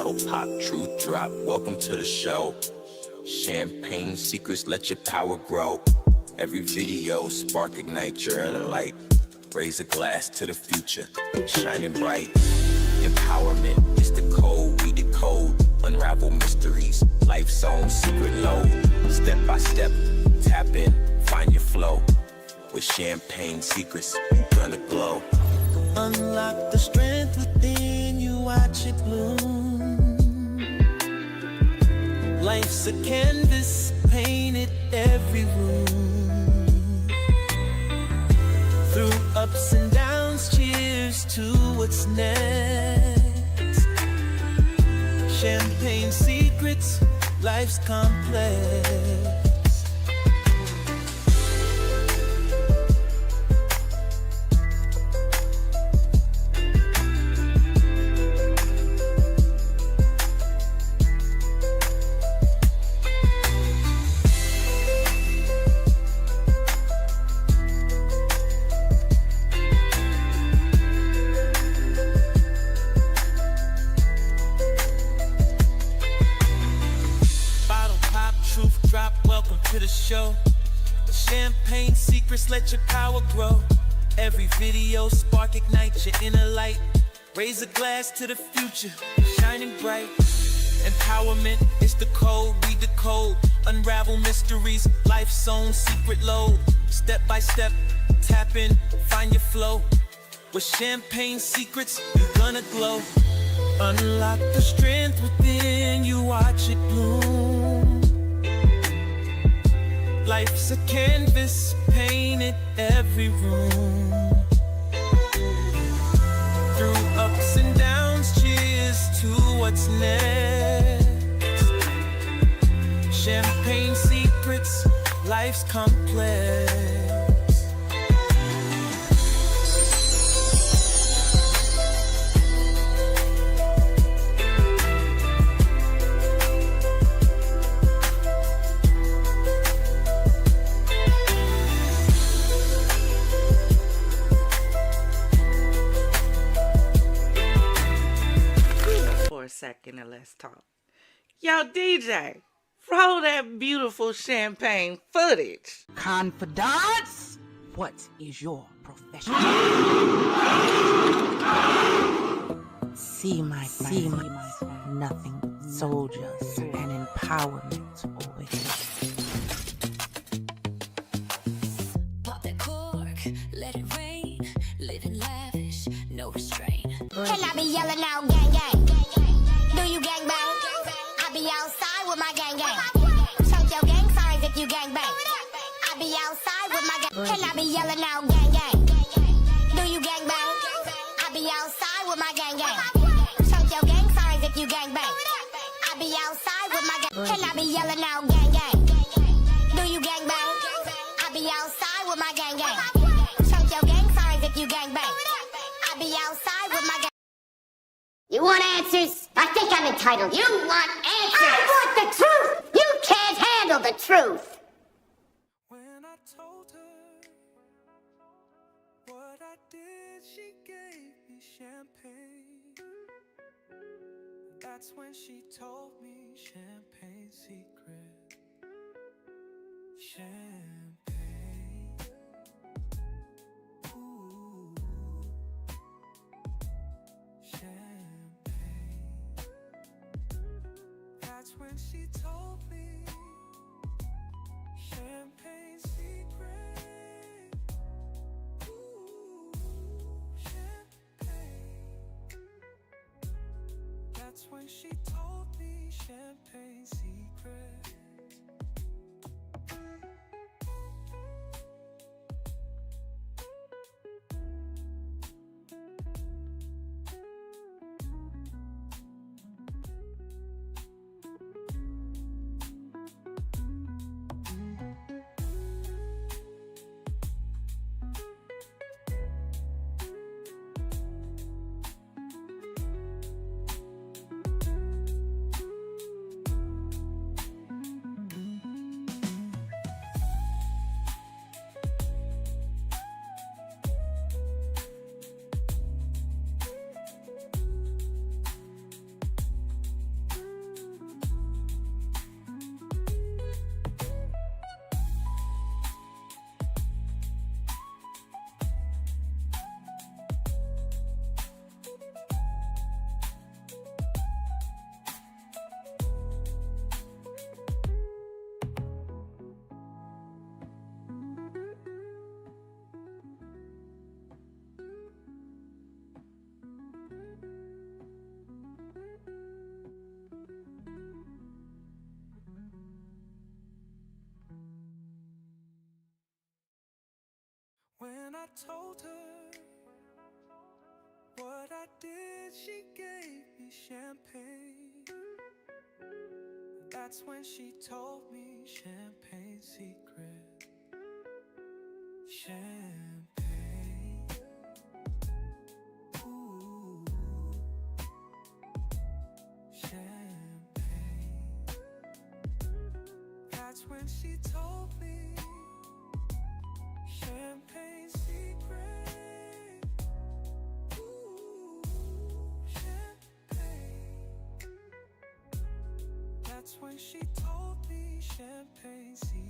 Bottle pop, truth drop, welcome to the show. Champagne secrets, let your power grow. Every video, spark, ignite your inner light. Raise a glass to the future, shining bright. Empowerment is the code we decode. Unravel mysteries, life's own secret load. Step by step, tap in, find your flow. With champagne secrets, you're gonna glow. Unlock the strength within you, watch it bloom. Life's a canvas, painted every room. Through ups and downs, cheers to what's next. Champagne secrets, life's complex. To the show, champagne secrets, let your power grow. Every video, spark, ignite your inner light. Raise a glass to the future, shining bright. Empowerment is the code we decode. Unravel mysteries, life's own secret load. Step by step, tap in, find your flow. With champagne secrets, you're gonna glow. Unlock the strength within you, watch it bloom. Life's a canvas, painted every room. Through ups and downs, cheers to what's next. Champagne secrets, life's complex. Second and let's talk. Yo, DJ, roll that beautiful champagne footage. Confidants, what is your profession? See my friend, nothing but soldiers and empowerment over here. Pop that cork, let it rain, living lavish, no restraint. Can I be yelling out gang gang? Do you gang bang? I be outside with my gang gang. Chunk your gang signs if you gang bang. I be outside with my gang. Can I be yelling out gang gang? Do you gang bang? I be outside with my gang gang. Chunk your gang signs if you gang bang. I be outside with my gang. Can I be yelling out gang gang? Do you gang bang? I be outside with my gang gang. Chunk your gang signs if you gang bang. I be outside with my gang. You want answers? I think I'm entitled. You want answers? I want the truth! You can't handle the truth! When I told her what I did, she gave me champagne. That's when she told me champagne secret. Champagne. Ooh. Champagne. That's when she told me champagne secret. Ooh, champagne. That's when she told me champagne secret. When I told her what I did, she gave me champagne. That's when she told me champagne secret. Champagne. Ooh. Champagne. That's when she told me champagne secret. Ooh. Champagne. That's when she told me champagne secret.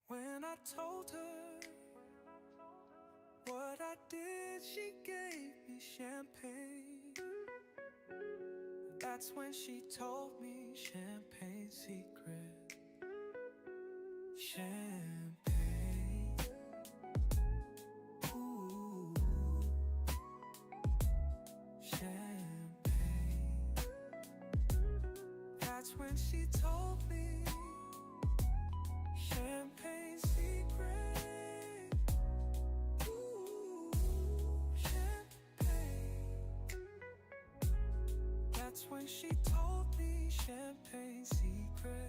When I told her what I did, she gave me champagne. That's when she told me champagne secret. Champagne. Ooh. Champagne. That's when she told me champagne secret. Ooh, champagne. That's when she told me champagne secret.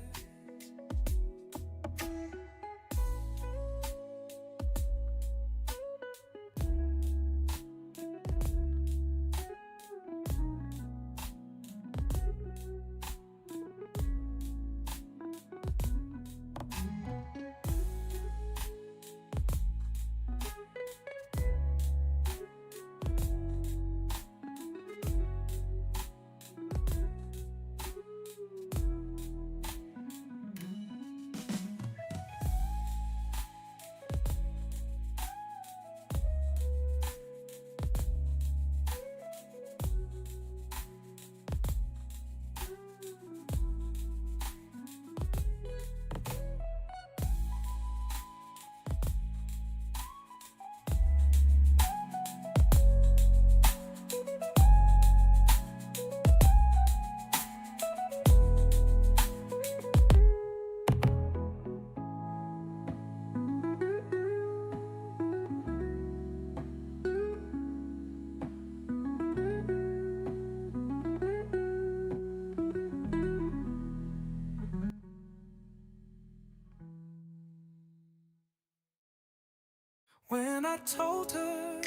When I told her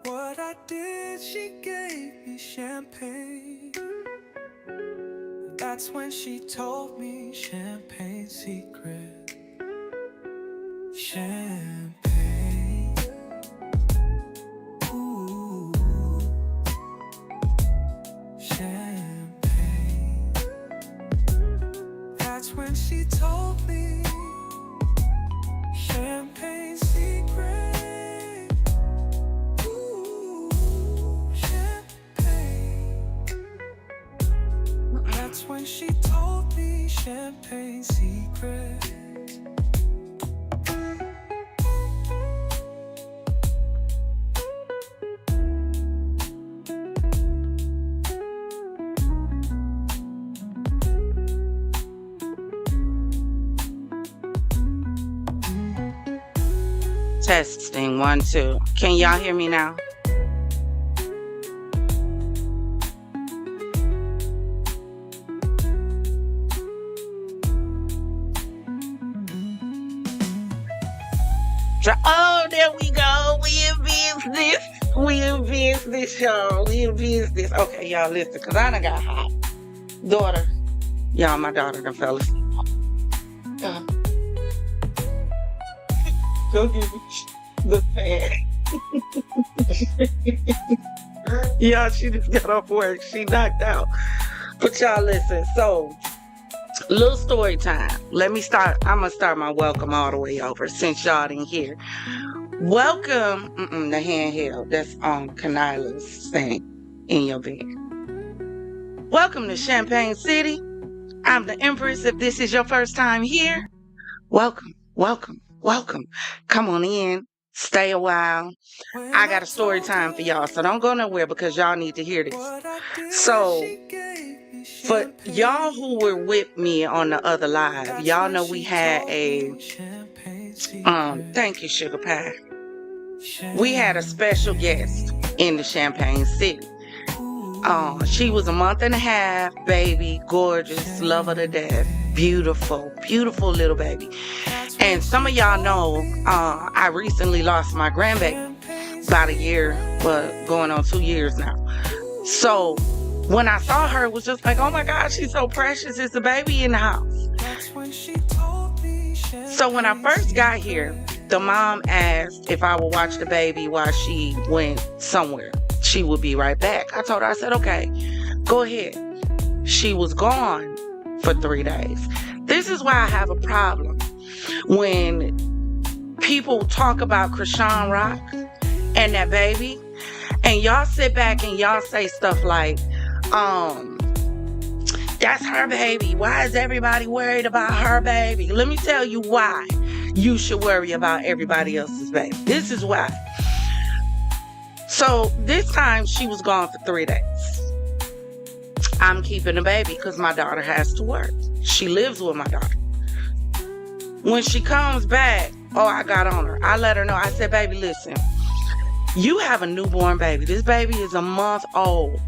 what I did, she gave me champagne. That's when she told me champagne secret. Champagne. Ooh. Champagne. That's when she told me champagne secret. Ooh, champagne. That's when she told me champagne secret. Testing 1 2. Can y'all hear me now? Oh, there we go. We in business. We in business, y'all. We in business. Okay, y'all listen, because I done got hot. Daughter. Y'all, my daughter done fell asleep. Go give me the fan. Y'all, she just got off work. She knocked out. But y'all listen. So, little story time. Let me start. I'm going to start my welcome all the way over since y'all didn't hear. Welcome. The handheld. That's on Kanila's thing in your bed. Welcome to Champagne City. I'm the Empris. If this is your first time here, welcome, welcome, welcome. Come on in. Stay a while. I got a story time for y'all, so don't go nowhere because y'all need to hear this. So, for y'all who were with me on the other live, y'all know we had a, thank you, Sugar Pie. We had a special guest in the Champagne City. She was a month and a half, baby, gorgeous, love her to death, beautiful, beautiful little baby. And some of y'all know, I recently lost my grandbaby about a year, but going on 2 years now. So when I saw her, it was just like, oh my God, she's so precious. It's a baby in the house. So when I first got here, the mom asked if I would watch the baby while she went somewhere. She would be right back. I told her, I said, okay, go ahead. She was gone for 3 days. This is why I have a problem when people talk about Krishan Rock and that baby, and y'all sit back and y'all say stuff like, that's her baby. Why is everybody worried about her baby? Let me tell you why you should worry about everybody else's baby. This is why. So this time she was gone for 3 days. I'm keeping the baby because my daughter has to work. She lives with my daughter. When she comes back, I got on her. I let her know. I said, baby, listen, you have a newborn baby. This baby is a month old.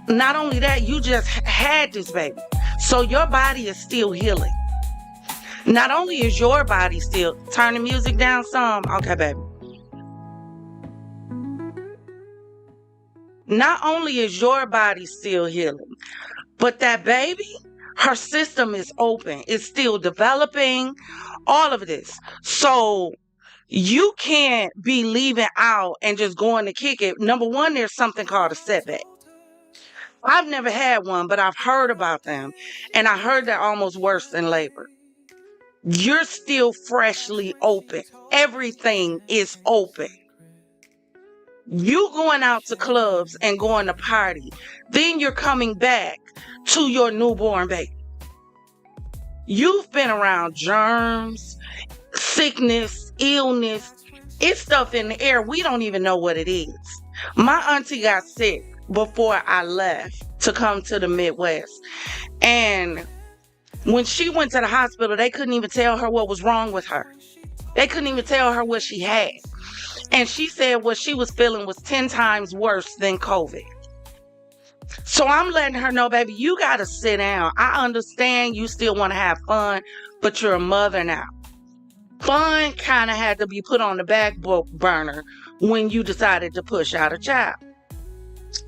Not only that, you just had this baby. So your body is still healing. Not only is your body still, turn the music down some. Okay, baby. Not only is your body still healing, but that baby, her system is open. It's still developing, all of this. So you can't be leaving out and just going to kick it. Number one, there's something called a setback. I've never had one, but I've heard about them. And I heard they're almost worse than labor. You're still freshly open. Everything is open. You going out to clubs and going to party. Then you're coming back to your newborn baby. You've been around germs, sickness, illness. It's stuff in the air. We don't even know what it is. My auntie got sick before I left to come to the Midwest. And when she went to the hospital, they couldn't even tell her what was wrong with her. They couldn't even tell her what she had. And she said what she was feeling was 10 times worse than COVID. So I'm letting her know, baby, you got to sit down. I understand you still want to have fun, but you're a mother now. Fun kind of had to be put on the back burner when you decided to push out a child.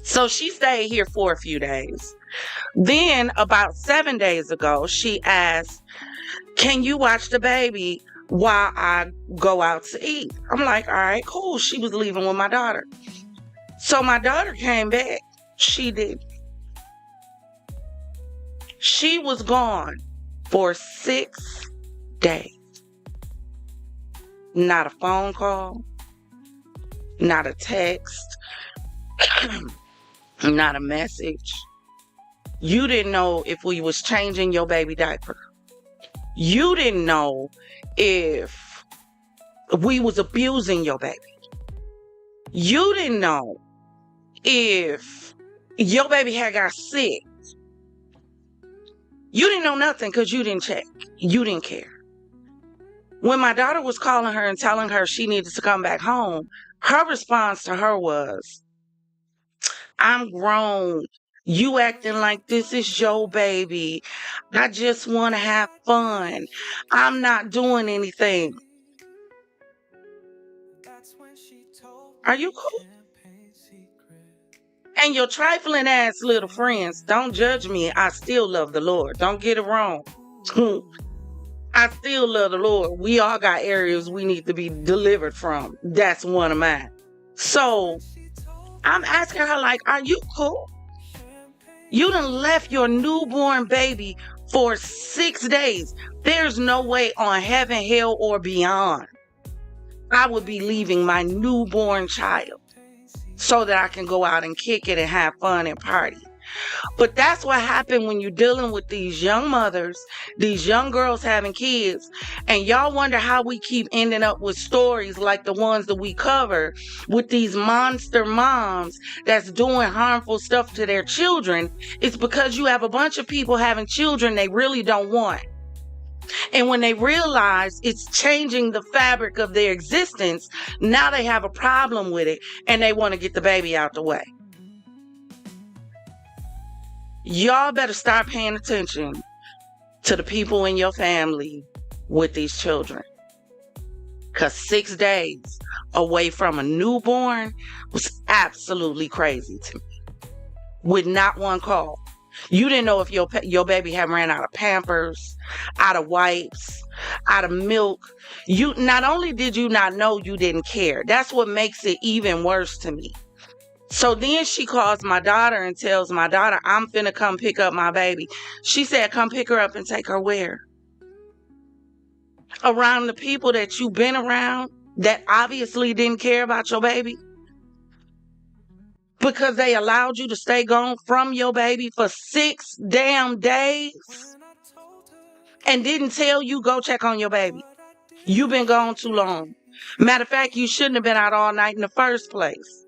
So she stayed here for a few days. Then about 7 days ago, she asked, can you watch the baby while I go out to eat? I'm like, all right, cool. She was leaving with my daughter. So my daughter came back. She did. She was gone for 6 days. Not a phone call, not a text, not a message. You didn't know if we was changing your baby diaper. You didn't know if we was abusing your baby. You didn't know if your baby had got sick. You didn't know nothing because you didn't check. You didn't care. When my daughter was calling her and telling her she needed to come back home, her response to her was, I'm grown. You acting like this is your baby. I just want to have fun. I'm not doing anything. Are you cool? And your trifling ass little friends, don't judge me. I still love the Lord. Don't get it wrong. I still love the Lord. We all got areas we need to be delivered from. That's one of mine. So I'm asking her, like, are you cool? You done left your newborn baby for 6 days. There's no way on heaven, hell, or beyond I would be leaving my newborn child so that I can go out and kick it and have fun and party. But that's what happened when you're dealing with these young mothers, these young girls having kids, and y'all wonder how we keep ending up with stories like the ones that we cover with these monster moms that's doing harmful stuff to their children. It's because you have a bunch of people having children they really don't want. And when they realize it's changing the fabric of their existence, now they have a problem with it and they want to get the baby out the way. Y'all better start paying attention to the people in your family with these children. Because 6 days away from a newborn was absolutely crazy to me. With not one call. You didn't know if your baby had ran out of Pampers, out of wipes, out of milk. You not only did you not know, you didn't care. That's what makes it even worse to me. So then she calls my daughter and tells my daughter, I'm finna come pick up my baby. She said, come pick her up and take her where? Around the people that you've been around that obviously didn't care about your baby? Because they allowed you to stay gone from your baby for 6 damn days and didn't tell you go check on your baby. You've been gone too long. Matter of fact, you shouldn't have been out all night in the first place.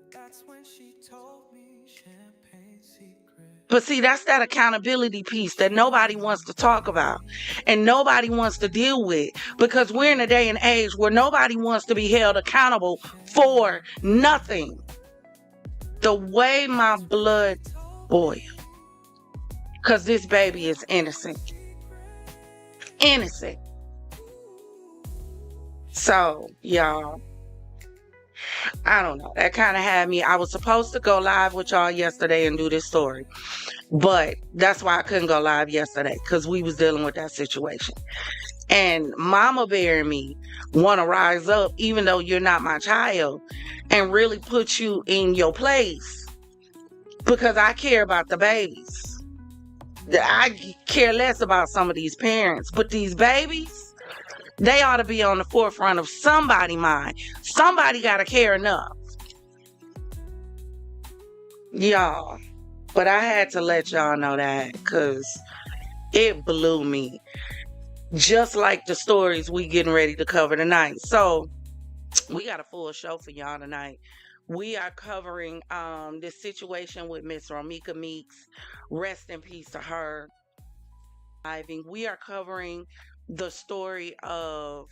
But see, that's that accountability piece that nobody wants to talk about and nobody wants to deal with, because we're in a day and age where nobody wants to be held accountable for nothing. The way my blood boils, because this baby is innocent. Innocent. So, y'all, I don't know. That kind of had me. I was supposed to go live with y'all yesterday and do this story. But that's why I couldn't go live yesterday, because we was dealing with that situation. And Mama Bear and me want to rise up, even though you're not my child, and really put you in your place. Because I care about the babies. I care less about some of these parents. But these babies, they ought to be on the forefront of somebody's mind. Somebody got to care enough. Y'all. But I had to let y'all know that, because it blew me. Just like the stories we getting ready to cover tonight. So, we got a full show for y'all tonight. We are covering this situation with Miss Romeca Meeks. Rest in peace to her. We are covering the story of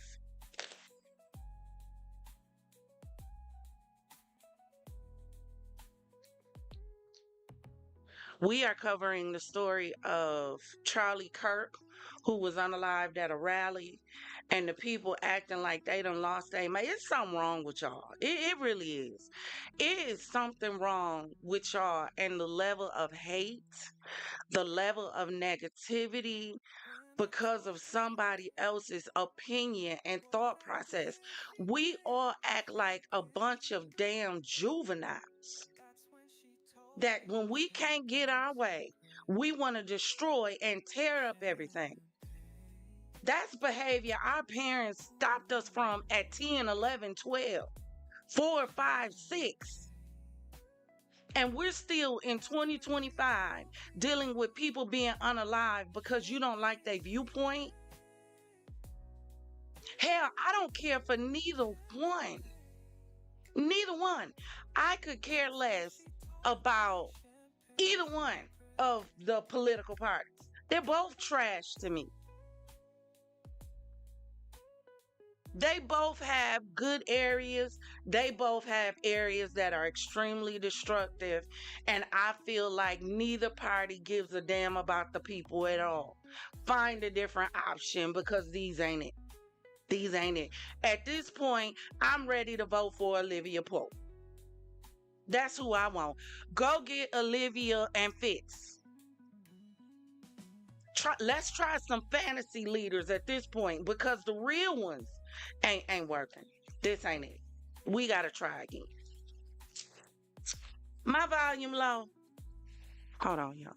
Charlie Kirk, who was unalived at a rally, and the people acting like they done lost their mind. It's something wrong with y'all. It really is. It is something wrong with y'all, and the level of hate, the level of negativity because of somebody else's opinion and thought process. We all act like a bunch of damn juveniles. That when we can't get our way, we want to destroy and tear up everything. That's behavior our parents stopped us from at 10, 11, 12, 4, 5, 6. And we're still in 2025 dealing with people being unalive because you don't like their viewpoint. Hell, I don't care for neither one. Neither one. I could care less about either one of the political parties. They're both trash to me. They both have good areas. They both have areas that are extremely destructive. And I feel like neither party gives a damn about the people at all. Find a different option because these ain't it. These ain't it. At this point, I'm ready to vote for Olivia Pope. That's who I want. Go get Olivia and Fitz. Let's try some fantasy leaders at this point because the real ones ain't working. This ain't it. We gotta try again. My volume low. Hold on, y'all.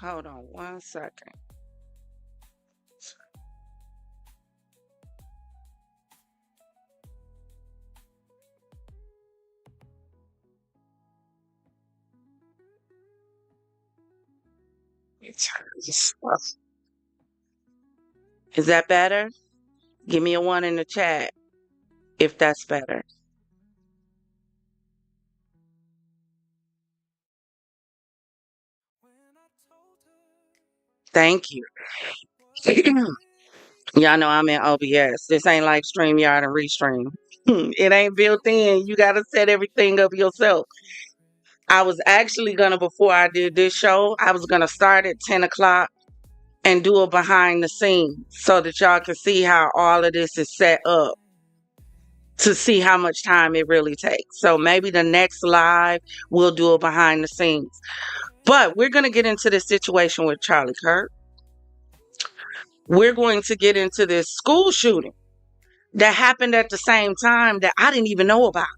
Hold on 1 second. Is that better? Give me a 1 in the chat if that's better. Thank you. Y'all know I'm in OBS. This ain't like StreamYard and Restream. It ain't built in. You gotta set everything up yourself. I was actually gonna, before I did this show, I was gonna start at 10 o'clock and do a behind the scenes so that y'all can see how all of this is set up to see how much time it really takes. So maybe the next live we'll do a behind the scenes. But we're gonna get into this situation with Charlie Kirk. We're going to get into this school shooting that happened at the same time that I didn't even know about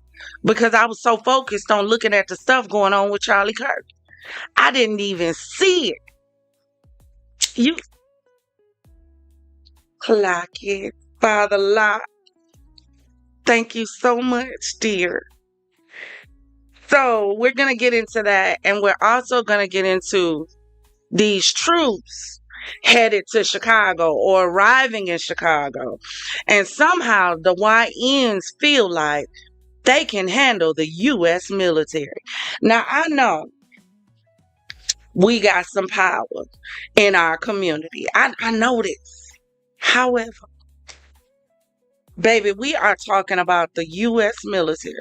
because I was so focused on looking at the stuff going on with Charlie Kirk. I didn't even see it. You clock it, Father Lot. Thank you so much, dear. So we're going to get into that, and we're also going to get into these troops headed to Chicago or arriving in Chicago. And somehow the YNs feel like they can handle the U.S. military. Now, I know we got some power in our community. I know this. However, baby, we are talking about the U.S. military.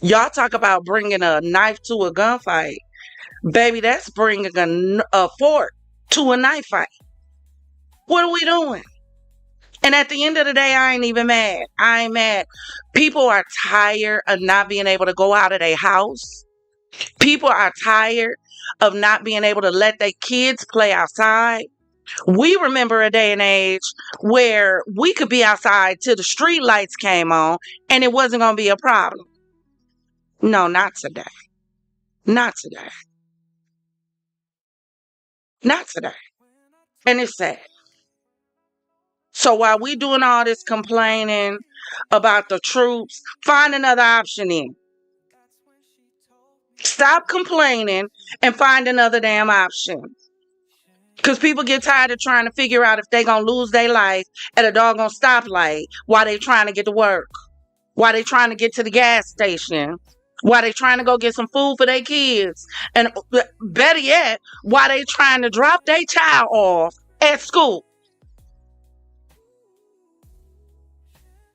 Y'all talk about bringing a knife to a gunfight. Baby, that's bringing a fork to a knife fight. What are we doing? And at the end of the day, I ain't even mad. I ain't mad. People are tired of not being able to go out of their house. People are tired of not being able to let their kids play outside. We remember a day and age where we could be outside till the street lights came on and it wasn't going to be a problem. No, not today. Not today. Not today. And it's sad. So while we doing all this complaining about the troops, find another option in. Stop complaining and find another damn option. Because people get tired of trying to figure out if they going to lose their life at a doggone stoplight while they trying to get to work, while they trying to get to the gas station, while they trying to go get some food for their kids, and better yet, while they trying to drop their child off at school.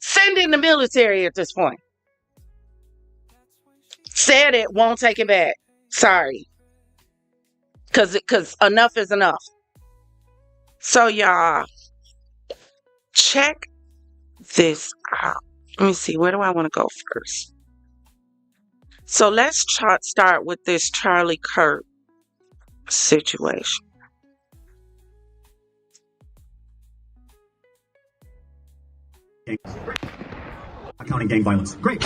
Send in the military at this point. Said it, won't take it back. Sorry. Because enough is enough. So y'all, check this out. Let me see, where do I want to go first? So let's start with this Charlie Kirk situation. Accounting gang violence. Great.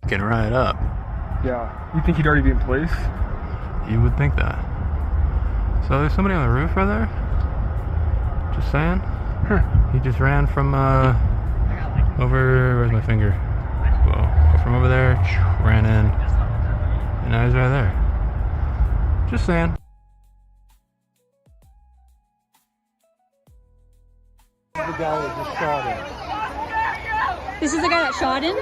Getting right up. Yeah. You think he'd already be in place? You would think that. So there's somebody on the roof right there? Just saying. Huh. He just ran from over, where's my finger? Whoa. From over there, ran in. And now he's right there. Just saying. The guy that just shot him. This is the guy that shot him?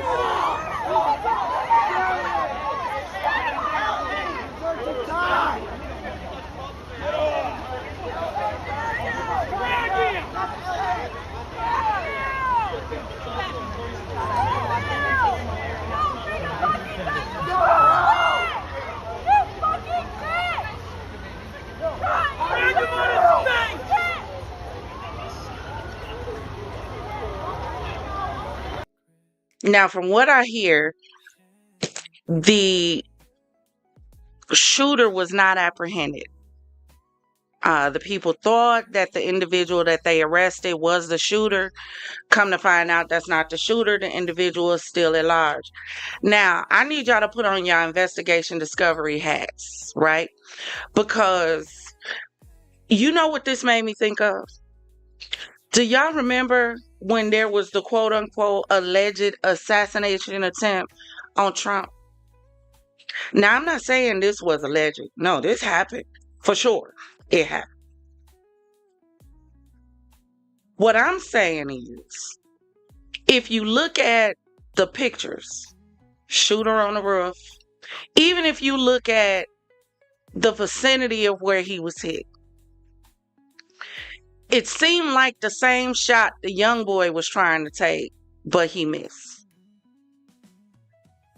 Now, from what I hear, the shooter was not apprehended. The people thought that the individual that they arrested was the shooter. Come to find out that's not the shooter. The individual is still at large. Now, I need y'all to put on your investigation discovery hats, right? Because you know what this made me think of? Do y'all remember when there was the quote unquote alleged assassination attempt on Trump? Now, I'm not saying this was alleged. No, this happened. For sure. It happened. What I'm saying is, if you look at the pictures, shooter on the roof, even if you look at the vicinity of where he was hit, it seemed like the same shot the young boy was trying to take, but he missed.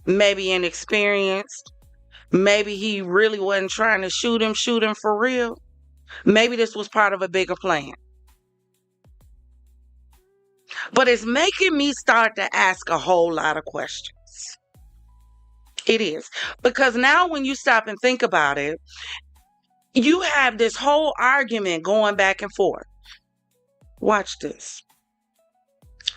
Maybe inexperienced. Maybe he really wasn't trying to shoot him for real. Maybe this was part of a bigger plan. But it's making me start to ask a whole lot of questions. It is. Because now when you stop and think about it, you have this whole argument going back and forth. Watch this.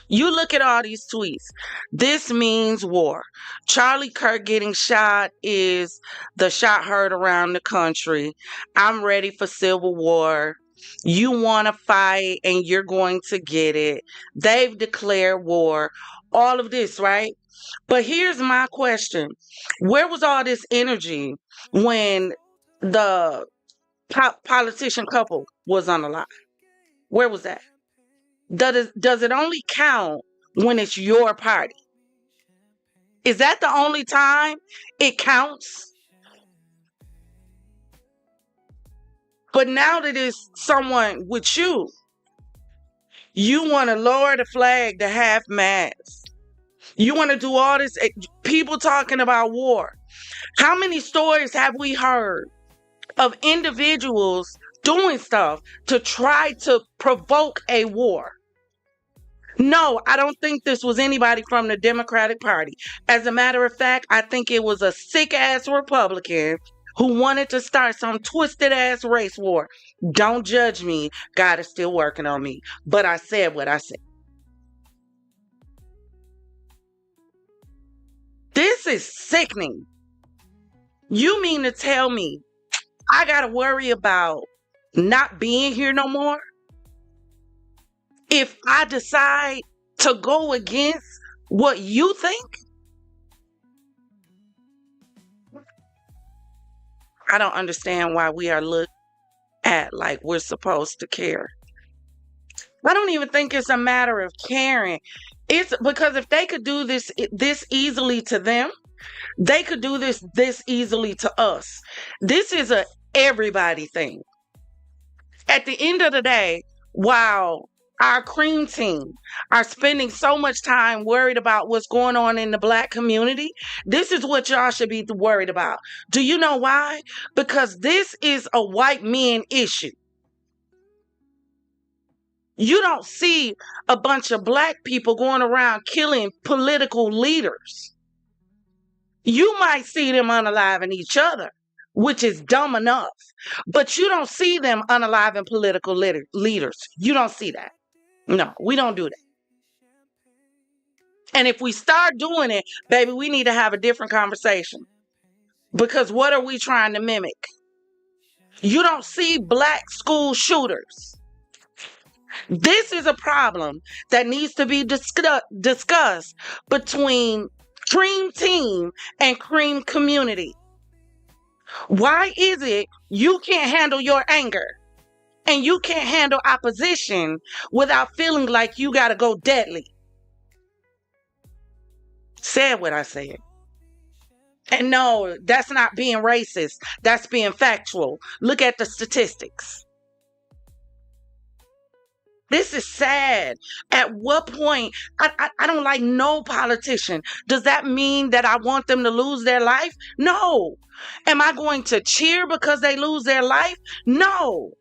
You look at all these tweets. This means war. Charlie Kirk getting shot is the shot heard around the country. I'm ready for civil war. You want to fight and you're going to get it. They've declared war. All of this, right? But here's my question. Where was all this energy when the politician couple was on the line? Where was that? Does it only count when it's your party? Is that the only time it counts? But now that it's someone with you, you want to lower the flag to half mast. You want to do all this. People talking about war. How many stories have we heard of individuals doing stuff to try to provoke a war? No, I don't think this was anybody from the Democratic Party. As a matter of fact, I think it was a sick-ass Republican who wanted to start some twisted-ass race war. Don't judge me. God is still working on me. But I said what I said. This is sickening. You mean to tell me I got to worry about not being here no more if I decide to go against what you think? I don't understand why we are looked at like we're supposed to care. I don't even think it's a matter of caring. It's because if they could do this easily to them, they could do this easily to us. This is a everybody thing. At the end of the day, while our cream team are spending so much time worried about what's going on in the Black community, this is what y'all should be worried about. Do you know why? Because this is a white man issue. You don't see a bunch of Black people going around killing political leaders. You might see them unaliving each other, which is dumb enough. But you don't see them unaliving political leaders. You don't see that. No, we don't do that. And if we start doing it, baby, we need to have a different conversation. Because what are we trying to mimic? You don't see Black school shooters. This is a problem that needs to be discussed between Cream Team and Cream Community. Why is it you can't handle your anger and you can't handle opposition without feeling like you got to go deadly? Said what I said. And no, that's not being racist. That's being factual. Look at the statistics. This is sad. At what point, I don't like no politician. Does that mean that I want them to lose their life? No. Am I going to cheer because they lose their life? No.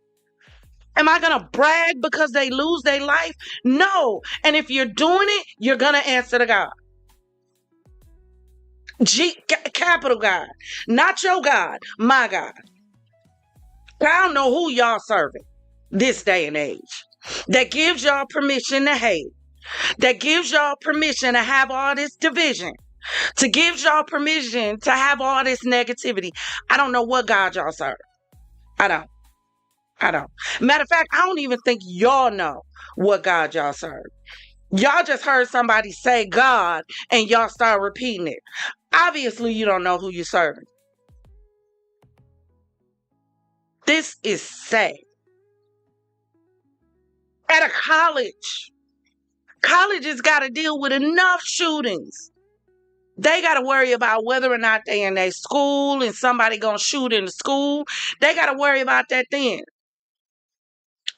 Am I going to brag because they lose their life? No. And if you're doing it, you're going to answer to God. Capital God. Not your God, my God. I don't know who y'all serving this day and age. That gives y'all permission to hate. That gives y'all permission to have all this division. To give y'all permission to have all this negativity. I don't know what God y'all serve. I don't. Matter of fact, I don't even think y'all know what God y'all serve. Y'all just heard somebody say God and y'all start repeating it. Obviously, you don't know who you're serving. This is sad. At a college, colleges got to deal with enough shootings. They got to worry about whether or not they in their school and somebody going to shoot in the school. They got to worry about that then.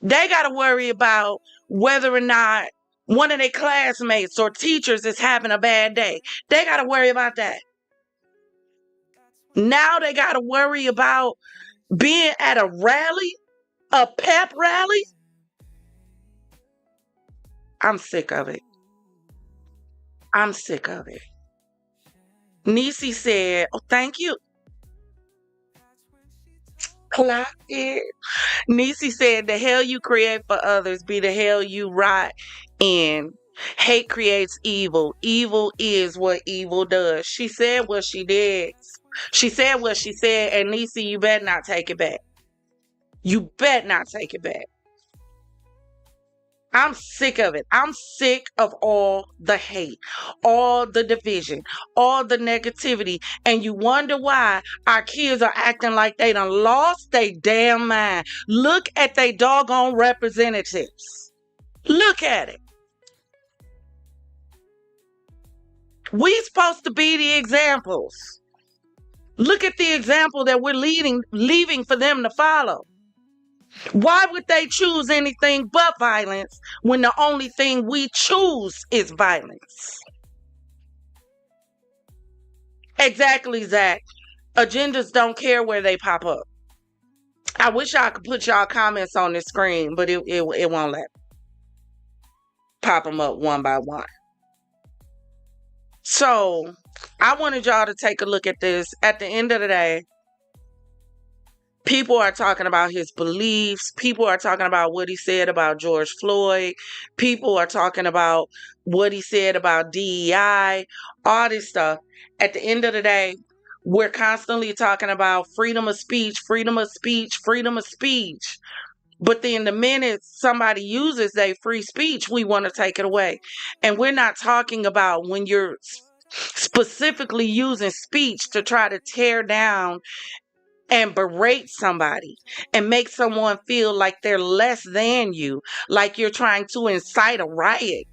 They got to worry about whether or not one of their classmates or teachers is having a bad day. They got to worry about that. Now they got to worry about being at a rally, a pep rally. I'm sick of it. I'm sick of it. Niecy said, oh, thank you. Clock it. Niecy said, the hell you create for others be the hell you rot in. Hate creates evil. Evil is what evil does. She said what she did. She said what she said, and Niecy, you better not take it back. You better not take it back. I'm sick of it. I'm sick of all the hate, all the division, all the negativity. And you wonder why our kids are acting like they done lost their damn mind. Look at they doggone representatives. Look at it. We supposed to be the examples. Look at the example that we're leaving for them to follow. Why would they choose anything but violence when the only thing we choose is violence? Exactly, Zach. Agendas don't care where they pop up. I wish I could put y'all comments on the screen, but it won't let me pop them up one by one. So I wanted y'all to take a look at this. At the end of the day, people are talking about his beliefs. People are talking about what he said about George Floyd. People are talking about what he said about DEI, all this stuff. At the end of the day, we're constantly talking about freedom of speech, freedom of speech, freedom of speech. But then the minute somebody uses their free speech, we want to take it away. And we're not talking about when you're specifically using speech to try to tear down and berate somebody and make someone feel like they're less than you, like you're trying to incite a riot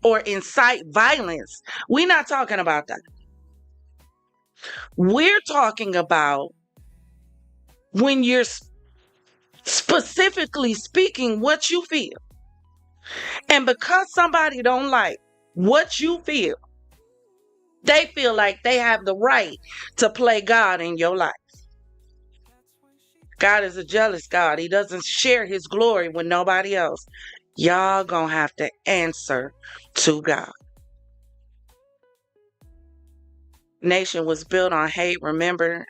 or incite violence. We're not talking about that. We're talking about when you're specifically speaking what you feel. And because somebody don't like what you feel, they feel like they have the right to play God in your life. God is a jealous God. He doesn't share his glory with nobody else. Y'all gonna have to answer to God. Nation was built on hate. Remember,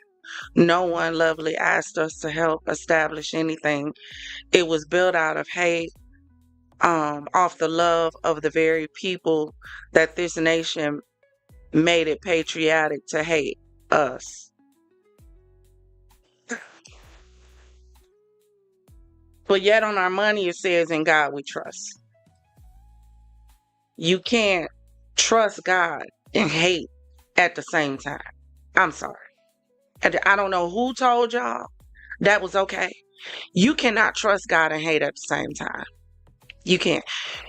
no one lovely asked us to help establish anything. It was built out of hate, off the love of the very people that this nation made it patriotic to hate us. But yet on our money it says, in God we trust. You can't trust God and hate at the same time. I'm sorry. And I don't know who told y'all that was okay. You cannot trust God and hate at the same time. You can't.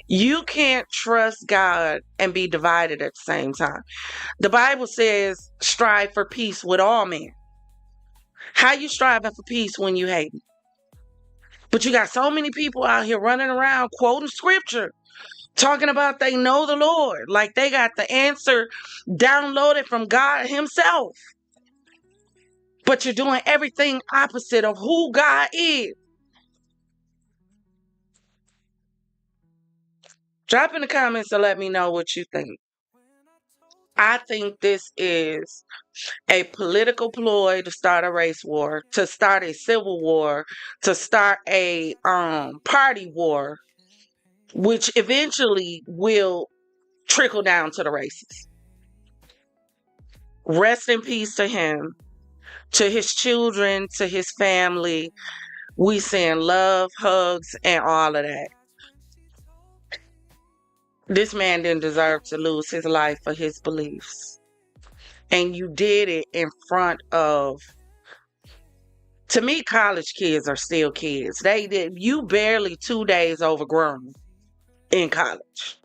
You can't trust God and be divided at the same time. The Bible says, strive for peace with all men. How you striving for peace when you hating? But you got so many people out here running around quoting scripture, talking about they know the Lord, like they got the answer downloaded from God himself. But you're doing everything opposite of who God is. Drop in the comments to let me know what you think. I think this is a political ploy to start a race war, to start a civil war, to start a party war, which eventually will trickle down to the races. Rest in peace to him, to his children, to his family. We send love, hugs, and all of that. This man didn't deserve to lose his life for his beliefs. And you did it in front of, to me, college kids are still kids. You barely 2 days overgrown in college.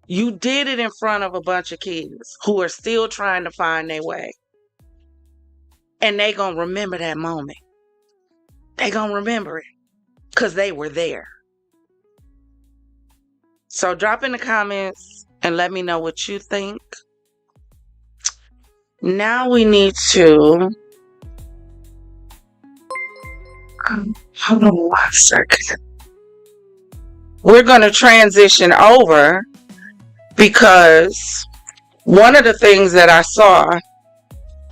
You did it in front of a bunch of kids who are still trying to find their way. And they gonna remember that moment. They gonna remember it because they were there. So drop in the comments and let me know what you think. Now we need to... hold on 1 second. We're going to transition over because one of the things that I saw,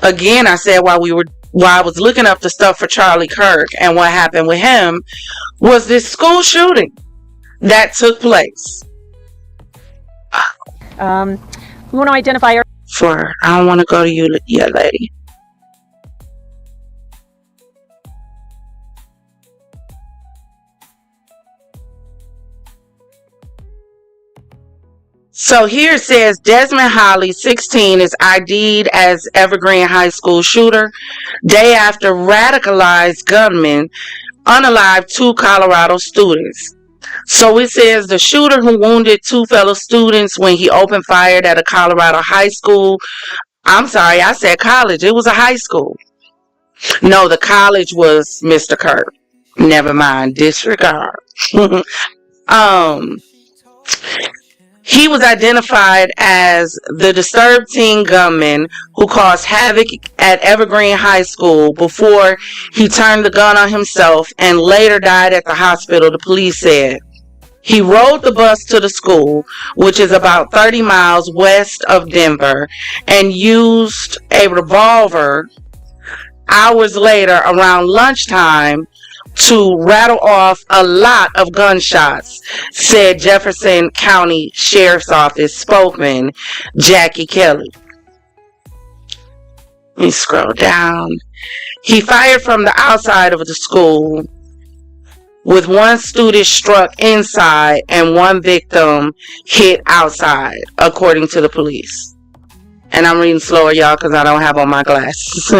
again, I said while I was looking up the stuff for Charlie Kirk and what happened with him, was this school shooting that took place. We want to identify our... I don't want to go to you, yeah, lady. So here it says Desmond Holly, 16, is ID'd as Evergreen High School shooter day after radicalized gunman unalived 2 Colorado students. So it says the shooter who wounded 2 fellow students when he opened fire at a Colorado high school. I'm sorry, I said college. It was a high school. No, the college was Mr. Kirk. Never mind. Disregard. He was identified as the disturbed teen gunman who caused havoc at Evergreen High School before he turned the gun on himself and later died at the hospital, the police said. He rode the bus to the school, which is about 30 miles west of Denver, and used a revolver hours later around lunchtime to rattle off a lot of gunshots, said Jefferson County Sheriff's Office spokesman Jackie Kelly. Let me scroll down. He fired from the outside of the school, with 1 student struck inside and 1 victim hit outside, according to the police. And I'm reading slower, y'all, because I don't have on my glasses.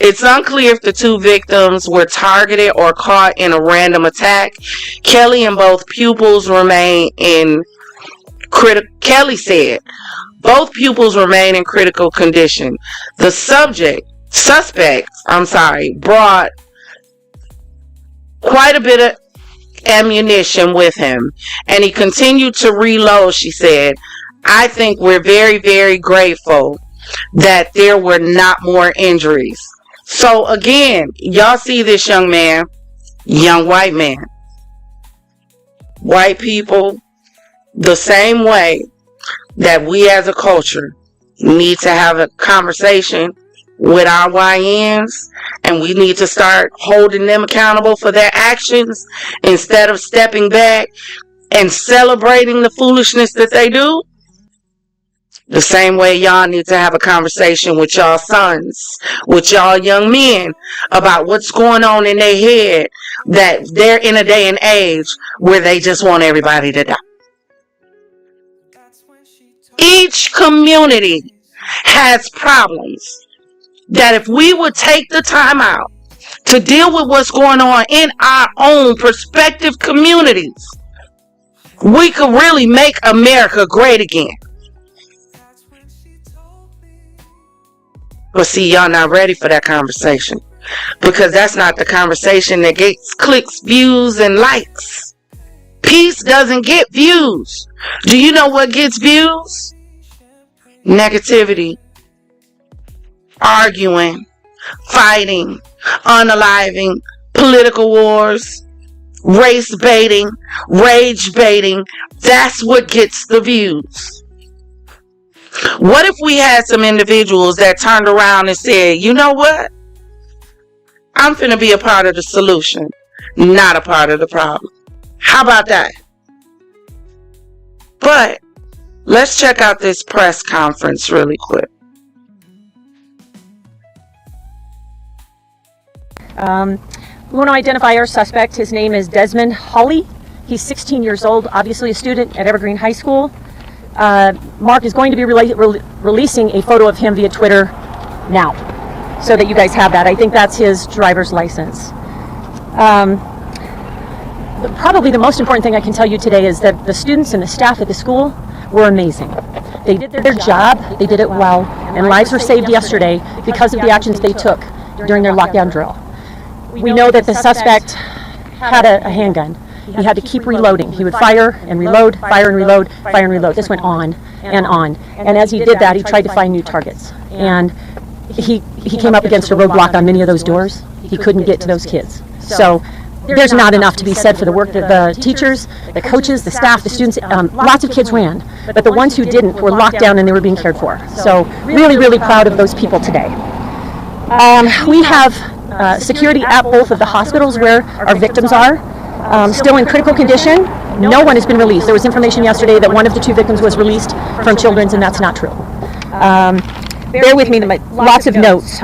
It's unclear if the 2 victims were targeted or caught in a random attack. Kelly and both pupils remain in Kelly said both pupils remain in critical condition. The suspect, brought quite a bit of ammunition with him, and he continued to reload, she said. I think we're very, very grateful that there were not more injuries. So again, y'all see this young man, young white man. White people, the same way that we as a culture need to have a conversation with our YNs, and we need to start holding them accountable for their actions instead of stepping back and celebrating the foolishness that they do. The same way y'all need to have a conversation with y'all sons, with y'all young men, about what's going on in their head, that they're in a day and age where they just want everybody to die. Each community has problems that if we would take the time out to deal with what's going on in our own prospective communities, we could really make America great again. But see, y'all not ready for that conversation, because that's not the conversation that gets clicks, views, and likes. Peace doesn't get views. Do you know what gets views? Negativity, arguing, fighting, unaliving, political wars, race baiting, rage baiting. That's what gets the views. What if we had some individuals that turned around and said, you know what? I'm finna be a part of the solution, not a part of the problem. How about that? But let's check out this press conference really quick. We want to identify our suspect. His name is Desmond Hawley. He's 16 years old, obviously a student at Evergreen High School. Mark is going to be releasing a photo of him via Twitter now, so that you guys have that. I think that's his driver's license. Probably the most important thing I can tell you today is that the students and the staff at the school were amazing. They did their job, they did it well, and lives were saved yesterday because of the actions they took during their lockdown drill. We know that the suspect had a handgun. He had to keep reloading. He would fire and reload, fire and reload, fire and reload. This went on and on. And as he did that, he tried to find new targets. And he came up against a roadblock on many of those doors. He couldn't get to those kids. So there's not enough to be said for the work that the teachers, the coaches, the staff, the students, lots of kids ran. But the ones who didn't were locked down and they were being cared for. So really, really proud of those people today. We have security at both of the hospitals where our victims are. Still in critical condition. No one has been released. There was information yesterday that one of the two victims was released from Children's, and that's not true. Bear with me, lots of notes.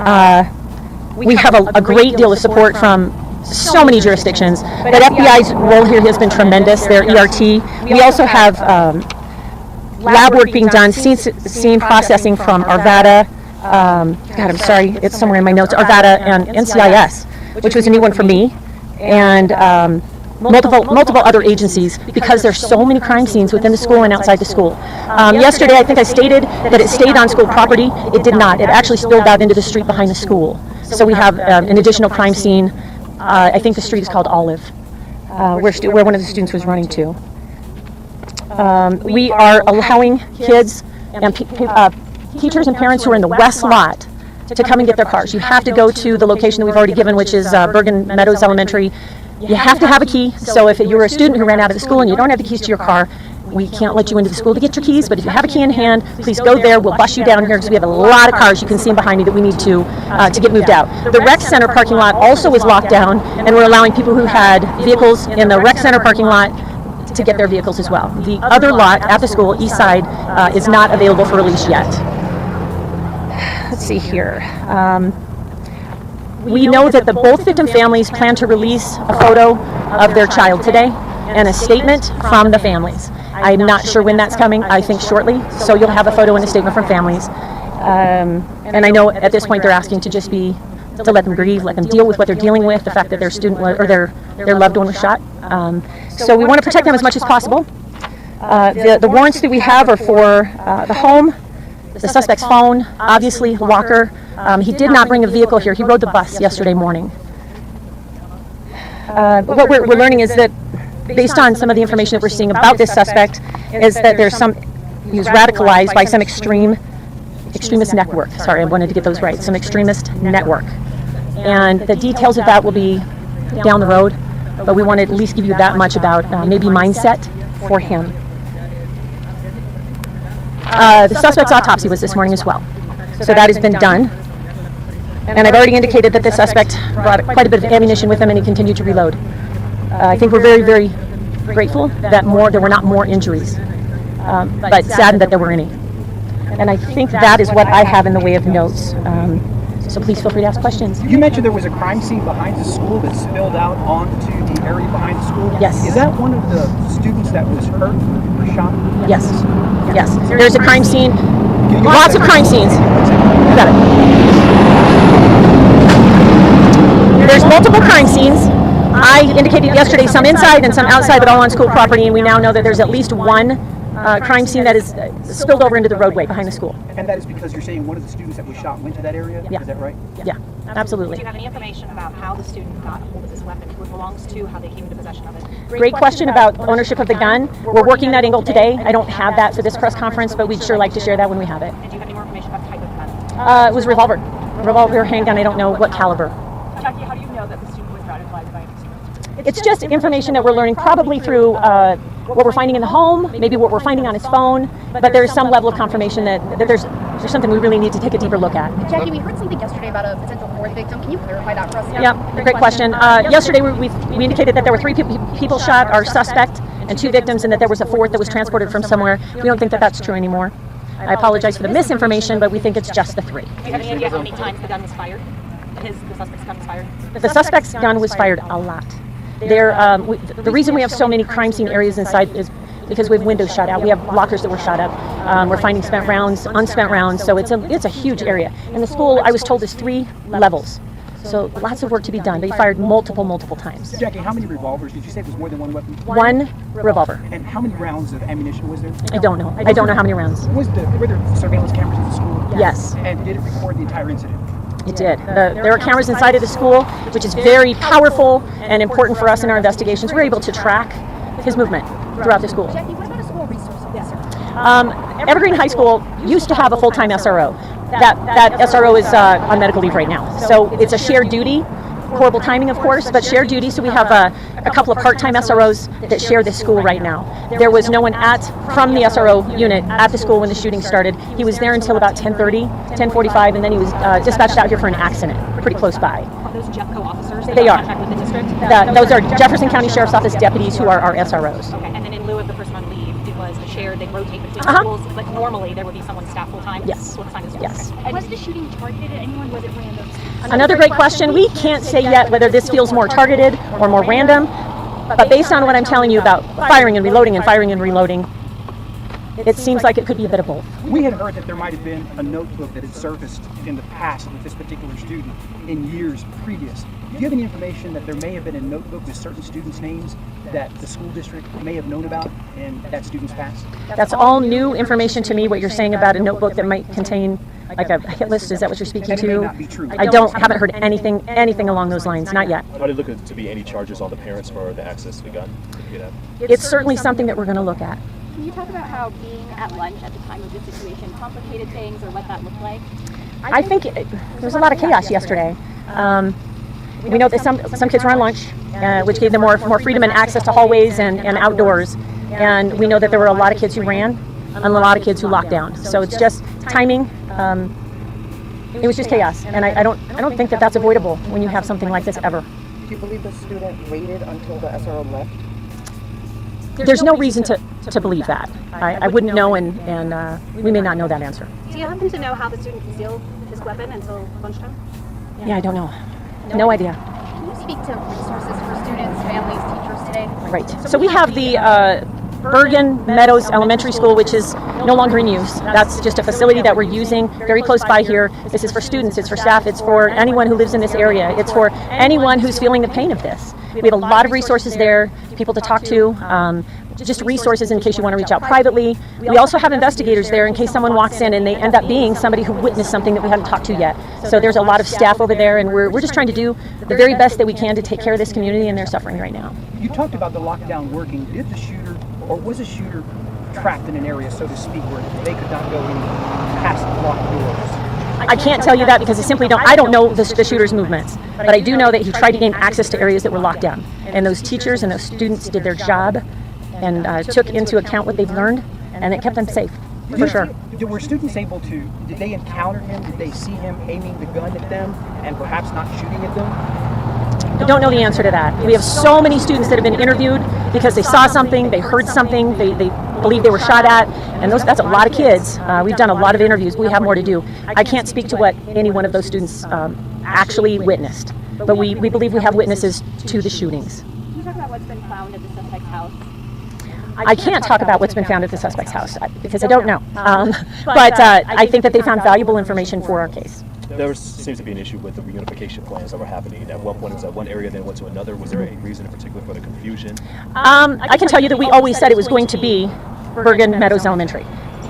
We have a great deal of support from so many jurisdictions, but FBI's role here has been tremendous. Their ERT. We also have lab work being done, scene processing from Arvada. God, I'm sorry, it's somewhere in my notes. Arvada and NCIS, which was a new one for me, and multiple other agencies, because there's so many crime scenes within the school and outside the school. Yesterday, I think I stated that it stayed on school property. It did not. It actually spilled out into the street behind the school. So we have an additional crime scene. I think the street is called Olive, where one of the students was running to. We are allowing kids and teachers and parents who are in the west lot to come and get their cars. You have to go to the location that we've already given, which is Bergen Meadows Elementary. You have to have a key, so if you're a student who ran out of the school and you don't have the keys to your car, we can't let you into the school to get your keys, but if you have a key in hand, please go there. We'll bus you down here because we have a lot of cars, you can see them behind me, that we need to get moved out. The rec center parking lot also is locked down, and we're allowing people who had vehicles in the rec center parking lot to get their vehicles as well. The other lot at the school, east side, is not available for release yet. Let's see here. We know that both victim families plan to release a photo of their child today and a statement from the families. I'm not sure when that's coming. I think shortly. So you'll have a photo and a statement from families. And I know at this point they're asking to let them grieve, let them deal with what they're dealing with, the fact that their student or their loved one was shot. So we want to protect them as much as possible. The warrants that we have are for the home, the suspect's phone, obviously locker. He did not bring a vehicle here. He rode the bus yesterday morning. What we're learning is that, based on some of the information that we're seeing about this suspect, is that he was radicalized by some extremist network. Sorry, I wanted to get those right. Some extremist network. And the details of that will be down the road, but we want to at least give you that much about maybe mindset for him. The suspect's autopsy was this morning as well. So that has been done. And I've already indicated that the suspect brought quite a bit of ammunition with him and he continued to reload. I think we're very, very grateful that there were not more injuries, but saddened that there were any. And I think that is what I have in the way of notes. So please feel free to ask questions. You mentioned there was a crime scene behind the school that spilled out onto the area behind the school. Yes. Is that one of the students that was hurt or shot? Yes. Yes. There's a crime scene. Lots of crime scenes. You got it. There's multiple crime scenes. I indicated yesterday some inside and some outside, but all on school property, and we now know that there's at least one crime scene that is spilled over into the roadway behind the school. And that is because you're saying one of the students that was shot went to that area? Yeah. Is that right? Yeah, absolutely. Do you have any information about how the student got hold of this weapon, who it belongs to, how they came into possession of it? Great question about ownership of the gun. We're working that angle today. I don't have that for this press conference, but we'd sure like to share that when we have it. And do you have any more information about the type of gun? It was revolver handgun. I don't know what caliber. Jackie, how do you know that the student was radicalized by any student? It's just information that we're learning probably through what we're finding in the home, maybe what we're finding on his phone, but there's some level of confirmation that there's something we really need to take a deeper look at. Jackie, we heard something yesterday about a potential fourth victim. Can you clarify that for us? Yeah, great question. Yesterday we indicated that there were 3 people shot, our suspect, and 2 victims, and that there was a 4th that was transported from somewhere. We don't think that that's true anymore. I apologize for the misinformation, but we think it's just the 3. Do you have any idea how many times the gun was fired? The suspect's gun was fired? The suspect's gun was fired a lot. The reason we have so many crime scene areas inside is because we have windows shot out. We have lockers that were shot up. We're finding spent rounds, unspent rounds, so it's a huge area. And the school, I was told, is 3 levels. So lots of work to be done. They fired multiple times. Jackie, how many revolvers? Did you say it was more than one weapon? 1 revolver. And how many rounds of ammunition was there? I don't know. I don't know how many rounds. Were there surveillance cameras at the school? Yes. And did it record the entire incident? It did. There are cameras inside of the school, which is very powerful and important for us in our investigations. We're able to track his movement throughout the school. Jackie, what about a school resource officer? Evergreen High School used to have a full-time SRO. That SRO is on medical leave right now. So it's a shared duty. Horrible timing, of course, but shared duty. So we have a couple of part-time SROs that share this school right now. There was no one from the SRO unit at the school when the shooting started. He was there until about 10:30, 10:45, and then he was dispatched out here for an accident pretty close by. Are those JEFCO officers? They are. Contract with the district? Those are Jefferson County Sheriff's Office deputies who are our SROs. Okay, and then in lieu of the person on leave, it was a shared, they rotate between schools, but normally there would be someone staff full-time? Yes. Yes. And was the shooting targeted at anyone? Was it random? Another great question. We can't say yet whether this feels more targeted or more random, but based on what I'm telling you about firing and reloading and firing and reloading, it seems like it could be a bit of both. We had heard that there might have been a notebook that had surfaced in the past with this particular student in years previous. Do you have any information that there may have been a notebook with certain students' names that the school district may have known about in that student's past? That's all new information to me, what you're saying about a notebook that might contain like a hit list. Is that what you're speaking to? It may not be true. I haven't heard anything along those lines, not yet. Are they looking to be any charges on the parents for the access to the gun? It's certainly something that we're going to look at. Can you talk about how being at lunch at the time of the situation complicated things or what that looked like? I think there was a lot of chaos yesterday. We know that some kids were on lunch, which gave them more freedom and access to hallways and outdoors. And we know that there were a lot of kids who ran and a lot of kids who locked down. So it's just timing. It was just chaos, and I don't think that that's avoidable when you have something like this ever. Do you believe the student waited until the SRO left? There's no reason to believe that. I wouldn't know, and we may not know that answer. Do you happen to know how the student concealed his weapon until lunchtime? Yeah, I don't know. No idea. Can you speak to resources for students, families, teachers today? Right. So we have the Bergen Meadows Elementary School, which is no longer in use. That's just a facility that we're using very close by here. This is for students, it's for staff, it's for anyone who lives in this area. It's for anyone who's feeling the pain of this. We have a lot of resources there, people to talk to, just resources in case you want to reach out privately. We also have investigators there in case someone walks in and they end up being somebody who witnessed something that we haven't talked to yet. So there's a lot of staff over there, and we're just trying to do the very best that we can to take care of this community, and they're suffering right now. You talked about the lockdown working. Did the shooter, or was the shooter trapped in an area, so to speak, where they could not go any past the locked doors? I can't tell you that because I don't know the shooter's movements, but I do know that he tried to gain access to areas that were locked down. And those teachers and those students did their job and took into account what they've learned, and it kept them safe, for sure. Were students able to, did they encounter him? Did they see him aiming the gun at them and perhaps not shooting at them? I don't know the answer to that. We have so many students that have been interviewed because they saw something, they heard something, they believe they were shot at, and that's a lot of kids. We've done a lot of interviews. We have more to do. I can't speak to what any one of those students actually witnessed, but we believe we have witnesses to the shootings. Can you talk about what's been found at the suspect's house? I can't talk about what's been found at the suspect's house because I don't know, but I think that they found valuable information for our case. there seems to be an issue with the reunification plans that were happening. At one point it was at one area, then it went to another. Was there any reason in particular for the confusion? I can tell you that we always said it was going to be Bergen Meadows Elementary.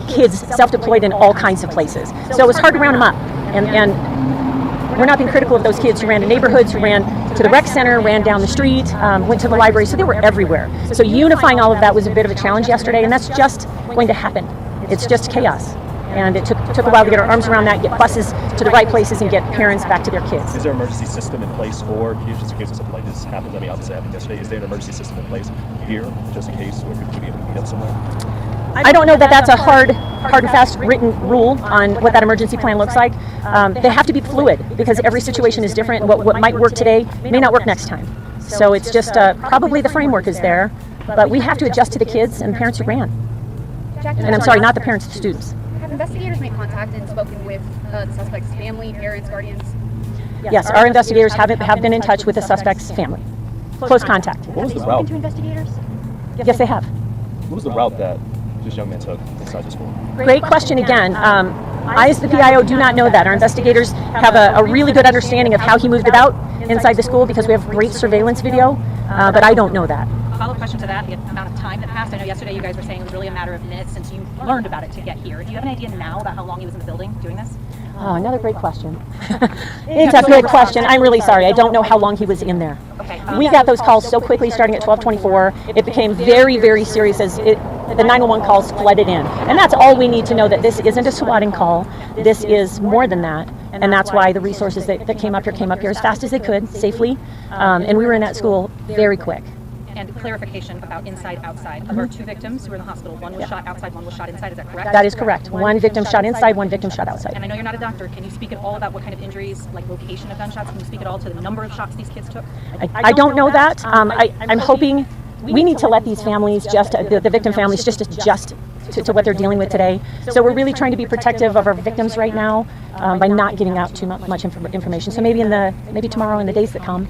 Kids self-deployed in all kinds of places. So it was hard to round them up. And we're not being critical of those kids who ran to neighborhoods, who ran to the rec center, ran down the street, went to the library. So they were everywhere. So unifying all of that was a bit of a challenge yesterday, and that's just going to happen. It's just chaos. And it took a while to get our arms around that, get buses to the right places, and get parents back to their kids. Is there an emergency system in place for kids just in case something like this happens? I mean, obviously it happened yesterday. Is there an emergency system in place here just in case where people could be able to meet up somewhere? I don't know that that's a hard and fast written rule on what that emergency plan looks like. They have to be fluid because every situation is different. What might work today may not work next time. So it's just probably the framework is there, but we have to adjust to the kids and parents who ran. And I'm sorry, not the parents, the students. Have investigators made contact and spoken with the suspect's family, parents, guardians? Yes, our investigators have been in touch with the suspect's family. Close contact. What was the route? To investigators? Yes, they have. What was the route that this young man took inside the school? Great question again. I, as the PIO, do not know that. Our investigators have a really good understanding of how he moved about inside the school because we have great surveillance video, but I don't know that. Follow-up question to that, the amount of time that passed. I know yesterday you guys were saying it was really a matter of minutes since you learned about it to get here. Do you have an idea now about how long he was in the building doing this? Oh, another great question. It's a good question. I'm really sorry. I don't know how long he was in there. Okay. We got those calls so quickly starting at 12:24. It became very, very serious as the 911 calls flooded in. And that's all we need to know, that this isn't a swatting call. This is more than that. And that's why the resources that came up here as fast as they could, safely. And we were in that school very quick. And clarification about inside, outside. Of our two victims who were in the hospital, one was shot outside, one was shot inside. Is that correct? That is correct. One victim shot inside, one victim shot outside. And I know you're not a doctor. Can you speak at all about what kind of injuries, like location of gunshots? Can you speak at all to the number of shots these kids took? I don't know that. I'm hoping we need to let these families, the victim families, just adjust to what they're dealing with today. So we're really trying to be protective of our victims right now by not getting out too much information. So maybe tomorrow and the days that come.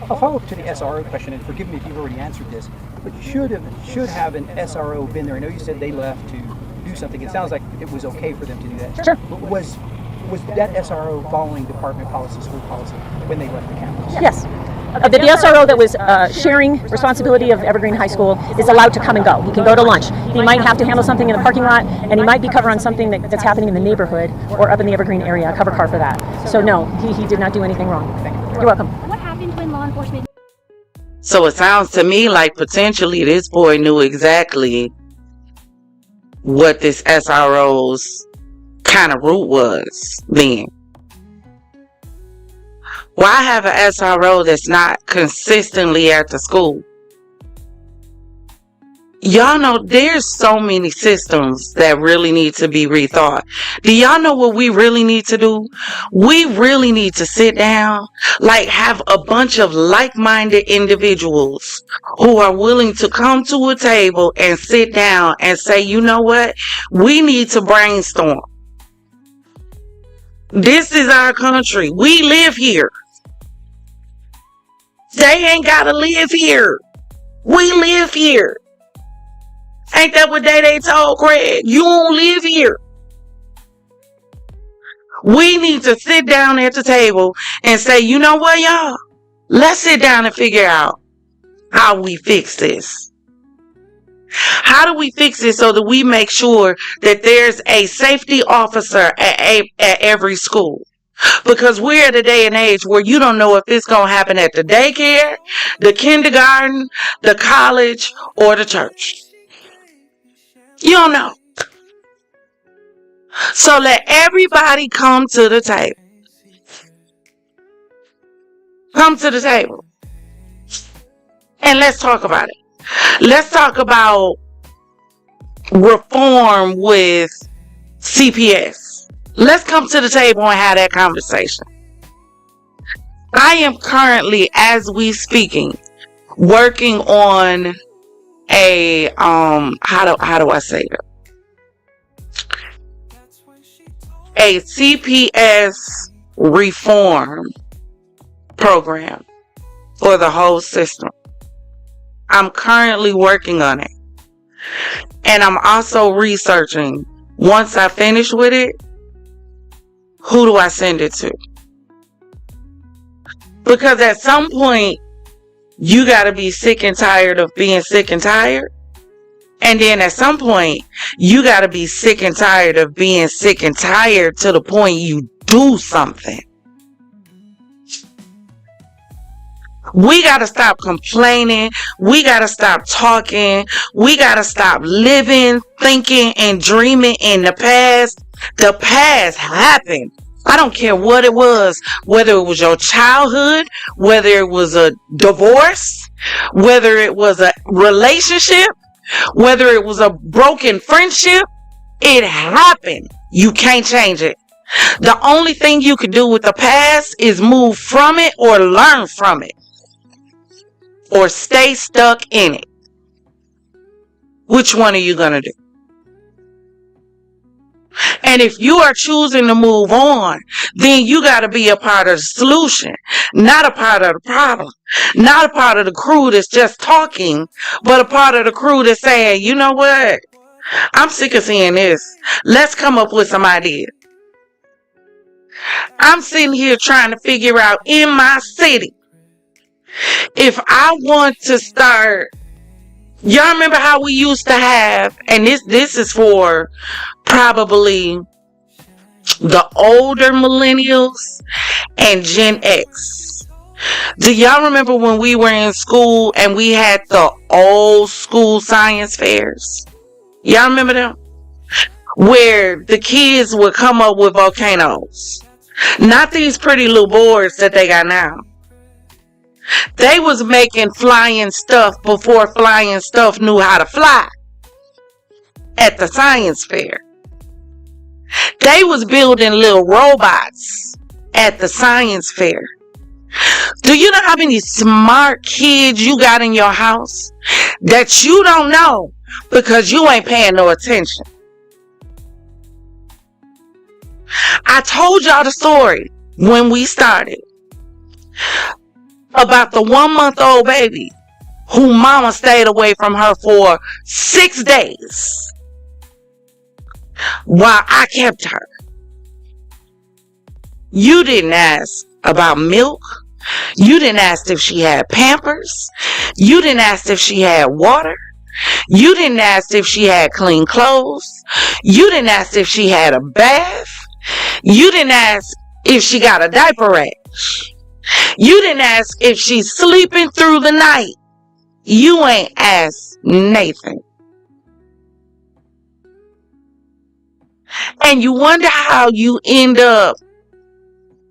A follow-up to the SRO question, and forgive me if you've already answered this, but should have an SRO been there? I know you said they left to do something. It sounds like it was okay for them to do that. Sure. But was that SRO following department policy, school policy, when they left the campus? Yes. The SRO that was sharing responsibility of Evergreen High School is allowed to come and go. He can go to lunch. He might have to handle something in the parking lot, and he might be cover on something that's happening in the neighborhood or up in the Evergreen area, a cover car for that. So no, he did not do anything wrong. Thank you. You're welcome. What happened when law enforcement... So it sounds to me like potentially this boy knew exactly what this SRO's kind of route was then. Why have an SRO that's not consistently at the school? Y'all know there's so many systems that really need to be rethought. Do y'all know what we really need to do? We really need to sit down, like have a bunch of like-minded individuals who are willing to come to a table and sit down and say, you know what? We need to brainstorm. This is our country. We live here. They ain't gotta live here. We live here. Ain't that what they told Craig? You don't live here. We need to sit down at the table and say, you know what, y'all? Let's sit down and figure out how we fix this. How do we fix it so that we make sure that there's a safety officer at every school? Because we're at a day and age where you don't know if it's going to happen at the daycare, the kindergarten, the college, or the church. You don't know. So let everybody come to the table. Come to the table. And let's talk about it. Let's talk about reform with CPS. Let's come to the table and have that conversation. I am currently, as we speaking, working on a how do I say that? A CPS reform program for the whole system. I'm currently working on it. And I'm also researching, once I finish with it, who do I send it to? Because at some point, you got to be sick and tired of being sick and tired. And then at some point, you got to be sick and tired of being sick and tired to the point you do something. We got to stop complaining. We got to stop talking. We got to stop living, thinking, and dreaming in the past. The past happened. I don't care what it was, whether it was your childhood, whether it was a divorce, whether it was a relationship, whether it was a broken friendship. It happened. You can't change it. The only thing you can do with the past is move from it or learn from it. Or stay stuck in it. Which one are you going to do? And if you are choosing to move on, then you got to be a part of the solution, not a part of the problem, not a part of the crew that's just talking, but a part of the crew that's saying, you know what? I'm sick of seeing this. Let's come up with some ideas. I'm sitting here trying to figure out in my city, if I want to start, y'all remember how we used to have, and this is for probably the older millennials and Gen X. Do y'all remember when we were in school and we had the old school science fairs? Y'all remember them? Where the kids would come up with volcanoes. Not these pretty little boards that they got now. They was making flying stuff before flying stuff knew how to fly at the science fair. They was building little robots at the science fair. Do you know how many smart kids you got in your house that you don't know because you ain't paying no attention? I told y'all the story when we started about the 1-month-old baby who mama stayed away from her for 6 days while I kept her. You didn't ask about milk. You didn't ask if she had Pampers. You didn't ask if she had water. You didn't ask if she had clean clothes. You didn't ask if she had a bath. You didn't ask if she got a diaper rash. You didn't ask if she's sleeping through the night. You ain't asked Nathan. And you wonder how you end up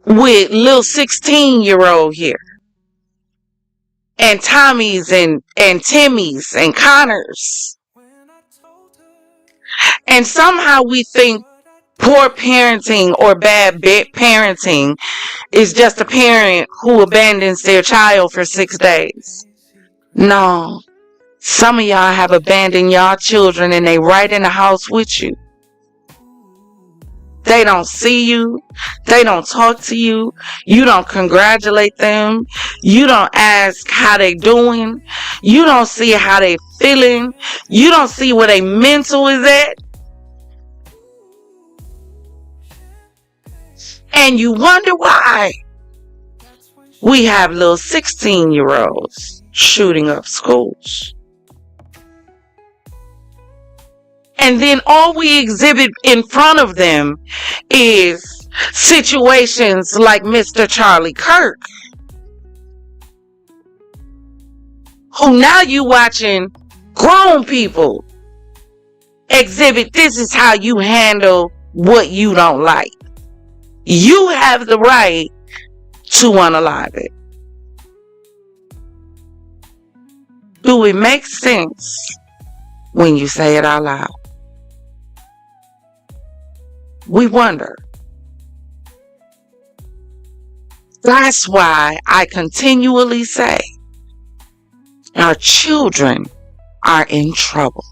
with little 16-year-old here. And Tommy's and Timmy's and Connors. And somehow we think poor parenting or bad parenting is just a parent who abandons their child for 6 days. No. Some of y'all have abandoned y'all children and they right in the house with you. They don't see you. They don't talk to you. You don't congratulate them. You don't ask how they doing. You don't see how they feeling. You don't see where their mental is at. And you wonder why we have little 16-year-olds shooting up schools. And then all we exhibit in front of them is situations like Mr. Charlie Kirk, who now you watching grown people exhibit, this is how you handle what you don't like. You have the right to unalive it. Do it make sense when you say it out loud? We wonder. That's why I continually say our children are in trouble.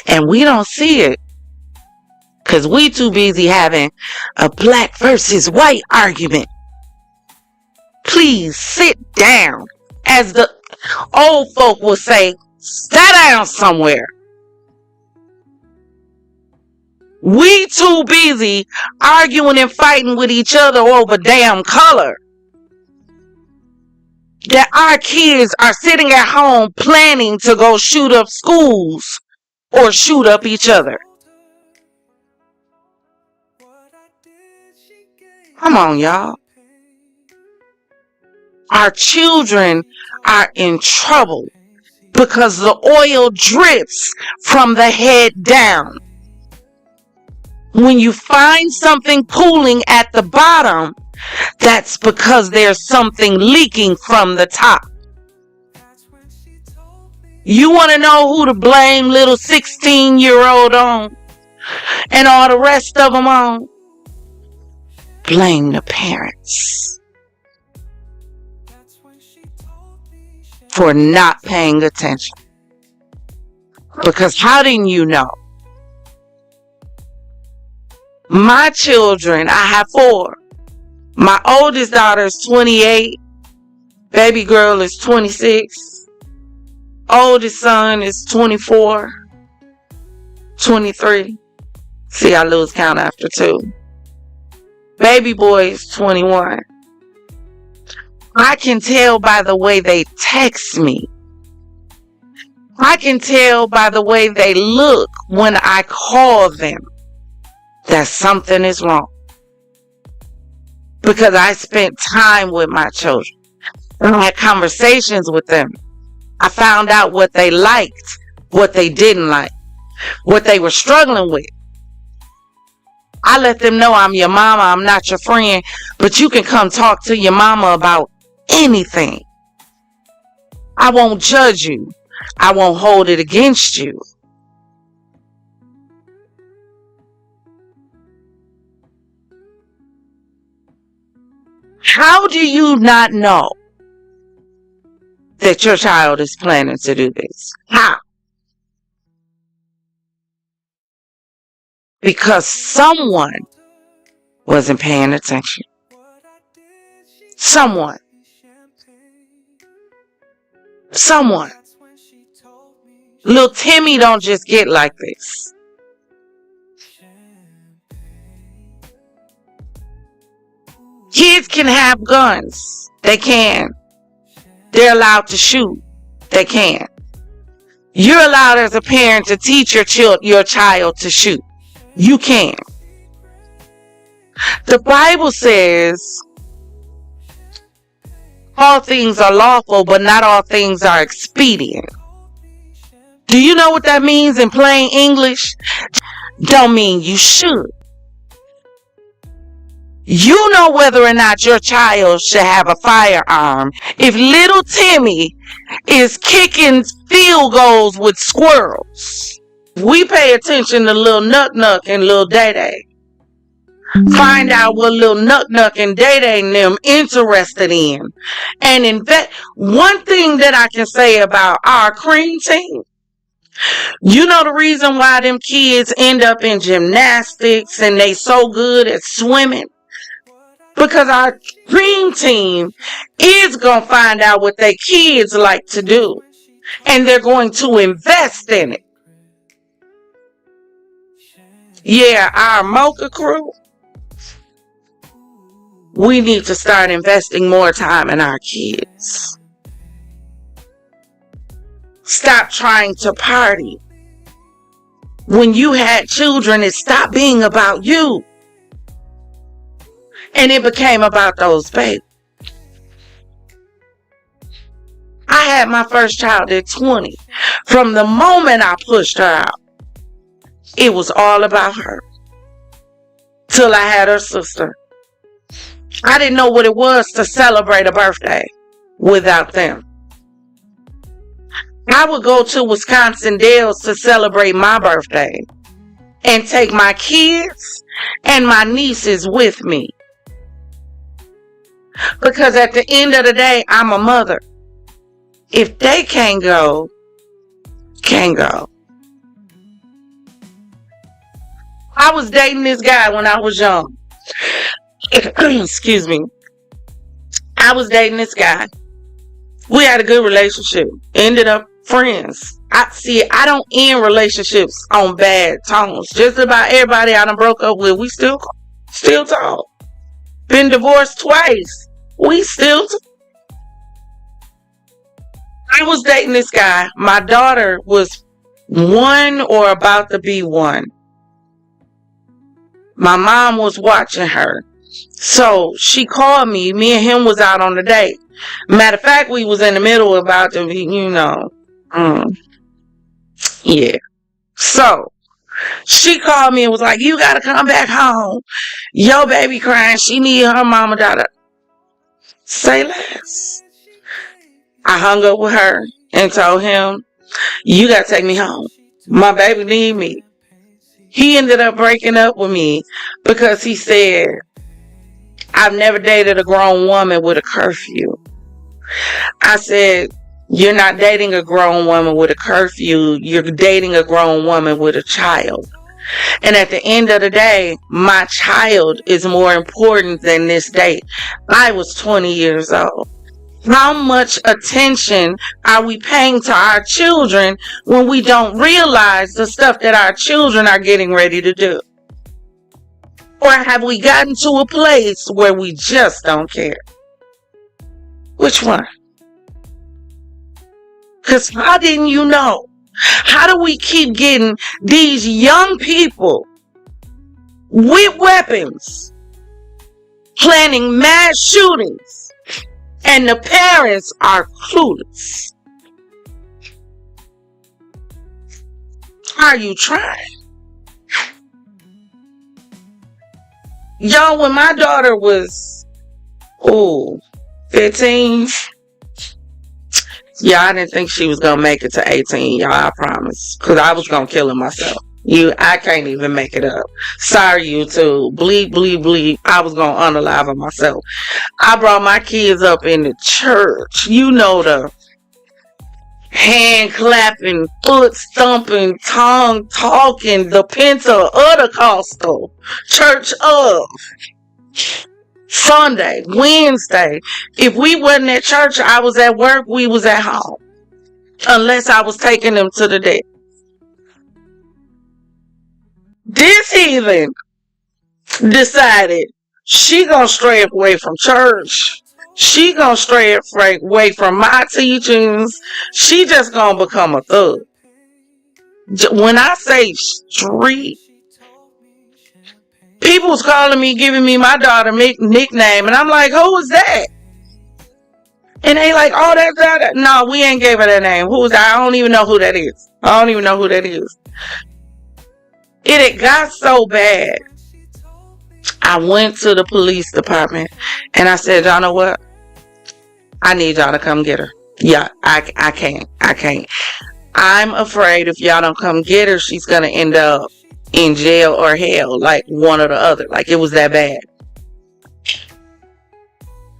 And we don't see it because we too busy having a black versus white argument. Please sit down. As the old folk will say, sit down somewhere. We too busy arguing and fighting with each other over damn color that our kids are sitting at home planning to go shoot up schools or shoot up each other. Come on, y'all. Our children are in trouble because the oil drips from the head down. When you find something pooling at the bottom, that's because there's something leaking from the top. You want to know who to blame little 16-year-old on and all the rest of them on? Blame the parents for not paying attention. Because how didn't you know? My children, I have 4. My oldest daughter is 28. Baby girl is 26. Oldest son is 24. 23. See, I lose count after 2. Baby boy is 21. I can tell by the way they text me. I can tell by the way they look when I call them that something is wrong. Because I spent time with my children. I had conversations with them. I found out what they liked, what they didn't like, what they were struggling with. I let them know I'm your mama, I'm not your friend, but you can come talk to your mama about anything. I won't judge you. I won't hold it against you. How do you not know that your child is planning to do this? How? Because someone wasn't paying attention. Someone. Little Timmy don't just get like this. Kids can have guns. They can. They're allowed to shoot. They can. You're allowed as a parent to teach your child to shoot. You can. The Bible says all things are lawful, but not all things are expedient. Do you know what that means in plain English? Don't mean you should. You know whether or not your child should have a firearm if little Timmy is kicking field goals with squirrels. We pay attention to little Nuck Nuck and little Day Day. Find out what little Nuck Nuck and Day Day and them interested in. And invest. One thing that I can say about our cream team, you know the reason why them kids end up in gymnastics and they so good at swimming? Because our dream team is going to find out what their kids like to do. And they're going to invest in it. Yeah, our Mocha crew, we need to start investing more time in our kids. Stop trying to party. When you had children, it stopped being about you. And it became about those babies. I had my first child at 20. From the moment I pushed her out, it was all about her. Till I had her sister. I didn't know what it was to celebrate a birthday without them. I would go to Wisconsin Dells to celebrate my birthday and take my kids and my nieces with me. Because at the end of the day, I'm a mother. If they can't go, can't go. I was dating this guy when I was young. Excuse me. I was dating this guy. We had a good relationship. Ended up friends. I don't end relationships on bad tones. Just about everybody I done broke up with, we still talk. Been divorced twice. We still talk. I was dating this guy. My daughter was 1 or about to be 1. My mom was watching her. So she called me. Me and him was out on a date. Matter of fact, we was in the middle about to be, yeah. So she called me and was like, you gotta come back home. Your baby crying. She need her mama, daughter. Say less. I hung up with her and told him, you gotta take me home. My baby need me. He ended up breaking up with me because he said, I've never dated a grown woman with a curfew. I said, you're not dating a grown woman with a curfew. You're dating a grown woman with a child. And at the end of the day, my child is more important than this date. I was 20 years old. How much attention are we paying to our children when we don't realize the stuff that our children are getting ready to do? Or have we gotten to a place where we just don't care? Which one? Because how didn't you know? How do we keep getting these young people with weapons planning mass shootings and the parents are clueless? Are you trying? Y'all, when my daughter was 15, yeah, I didn't think she was gonna make it to 18, y'all, I promise. Cause I was gonna kill her myself. I can't even make it up. Sorry, YouTube. Bleep, bleep, bleep. I was gonna unalive her myself. I brought my kids up in the church. You know, the hand clapping, foot stomping, tongue talking, the Pentecostal church of Sunday, Wednesday. If we wasn't at church, I was at work, we was at home. Unless I was taking them to the day. This heathen decided she gonna stray away from church. She gonna stray away from my teachings. She just gonna become a thug. When I say street, people was calling me, giving me my daughter nickname, and I'm like, who was that? And they like, oh, that's that. No, we ain't gave her that name. Who was that? I don't even know who that is. I don't even know who that is. It had got so bad. I went to the police department and I said, y'all know what? I need y'all to come get her. Yeah, I can't. I'm afraid if y'all don't come get her, she's going to end up in jail or hell, like one or the other. Like it was that bad.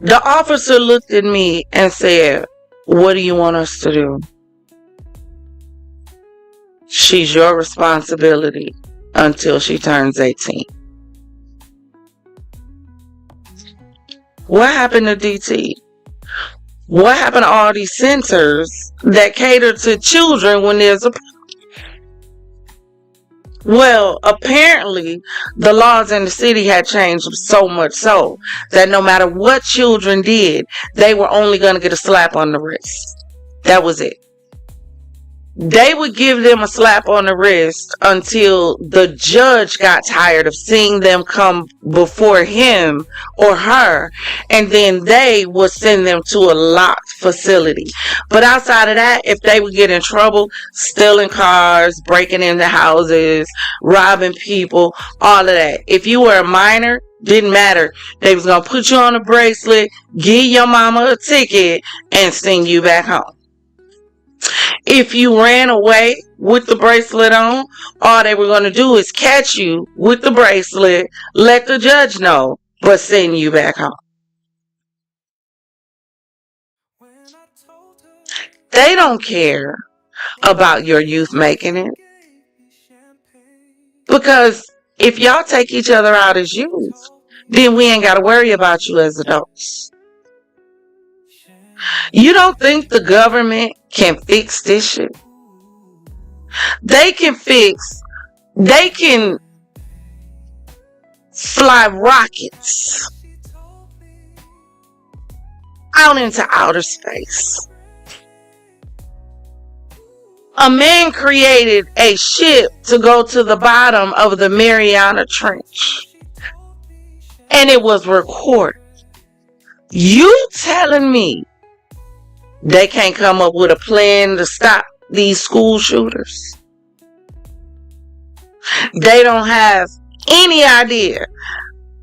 The officer looked at me and said, what do you want us to do? She's your responsibility until she turns 18. What happened to DT? What happened to all these centers that cater to children when there's a... Well, apparently the laws in the city had changed so much so that no matter what children did, they were only going to get a slap on the wrist. That was it. They would give them a slap on the wrist until the judge got tired of seeing them come before him or her, and then they would send them to a locked facility. But outside of that, if they would get in trouble, stealing cars, breaking into houses, robbing people, all of that. If you were a minor, didn't matter. They was going to put you on a bracelet, give your mama a ticket, and send you back home. If you ran away with the bracelet on, all they were going to do is catch you with the bracelet, let the judge know, but send you back home. They don't care about your youth making it. Because if y'all take each other out as youth, then we ain't got to worry about you as adults. You don't think the government can fix this shit? They can fly rockets out into outer space. A man created a ship to go to the bottom of the Mariana Trench, and it was recorded. You telling me they can't come up with a plan to stop these school shooters? They don't have any idea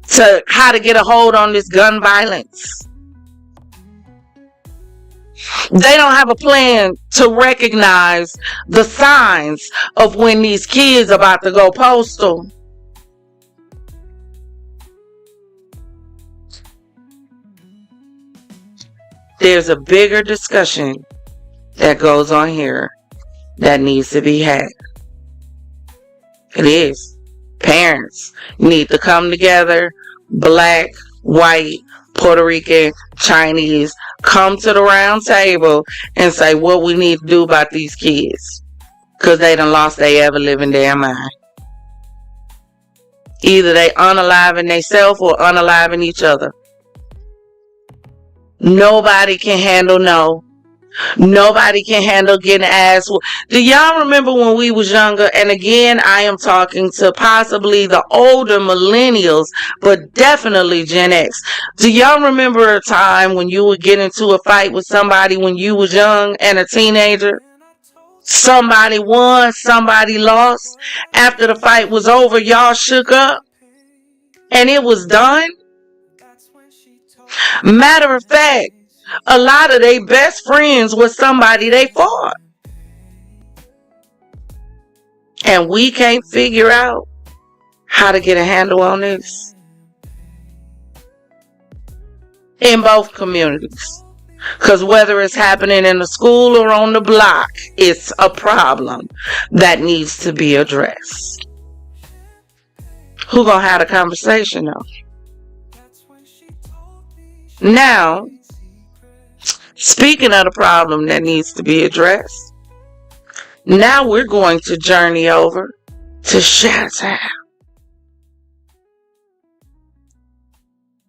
to how to get a hold on this gun violence. They don't have a plan to recognize the signs of when these kids are about to go postal. There's a bigger discussion that goes on here that needs to be had. It is. Parents need to come together. Black, white, Puerto Rican, Chinese, come to the round table and say what we need to do about these kids. Because they done lost their ever living damn mind. Either they unaliving themselves or unaliving each other. Nobody can handle no. Nobody can handle getting ass. Do y'all remember when we was younger? And again, I am talking to possibly the older millennials, but definitely Gen X. Do y'all remember a time when you would get into a fight with somebody when you was young and a teenager? Somebody won, somebody lost. After the fight was over, y'all shook up and it was done. Matter of fact, a lot of their best friends was somebody they fought. And we can't figure out how to get a handle on this in both communities. Because whether it's happening in the school or on the block, it's a problem that needs to be addressed. Who gonna have the conversation though? Now, speaking of the problem that needs to be addressed, now we're going to journey over to Chi-Town.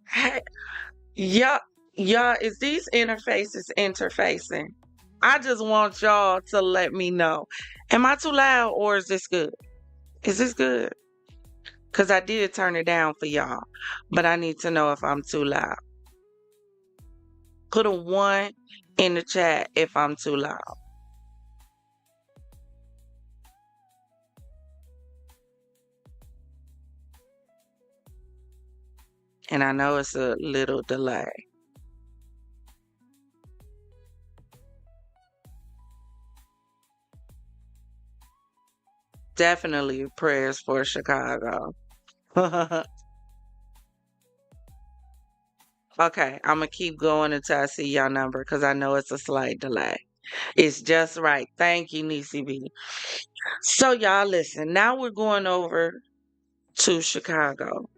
Hey, y'all, is these interfaces interfacing? I just want y'all to let me know. Am I too loud or is this good? Is this good? Because I did turn it down for y'all, but I need to know if I'm too loud. Put a 1 in the chat if I'm too loud. And I know it's a little delay. Definitely prayers for Chicago. Okay, I'm going to keep going until I see y'all number because I know it's a slight delay. It's just right. Thank you, Niecy B. So y'all listen, now we're going over to Chicago.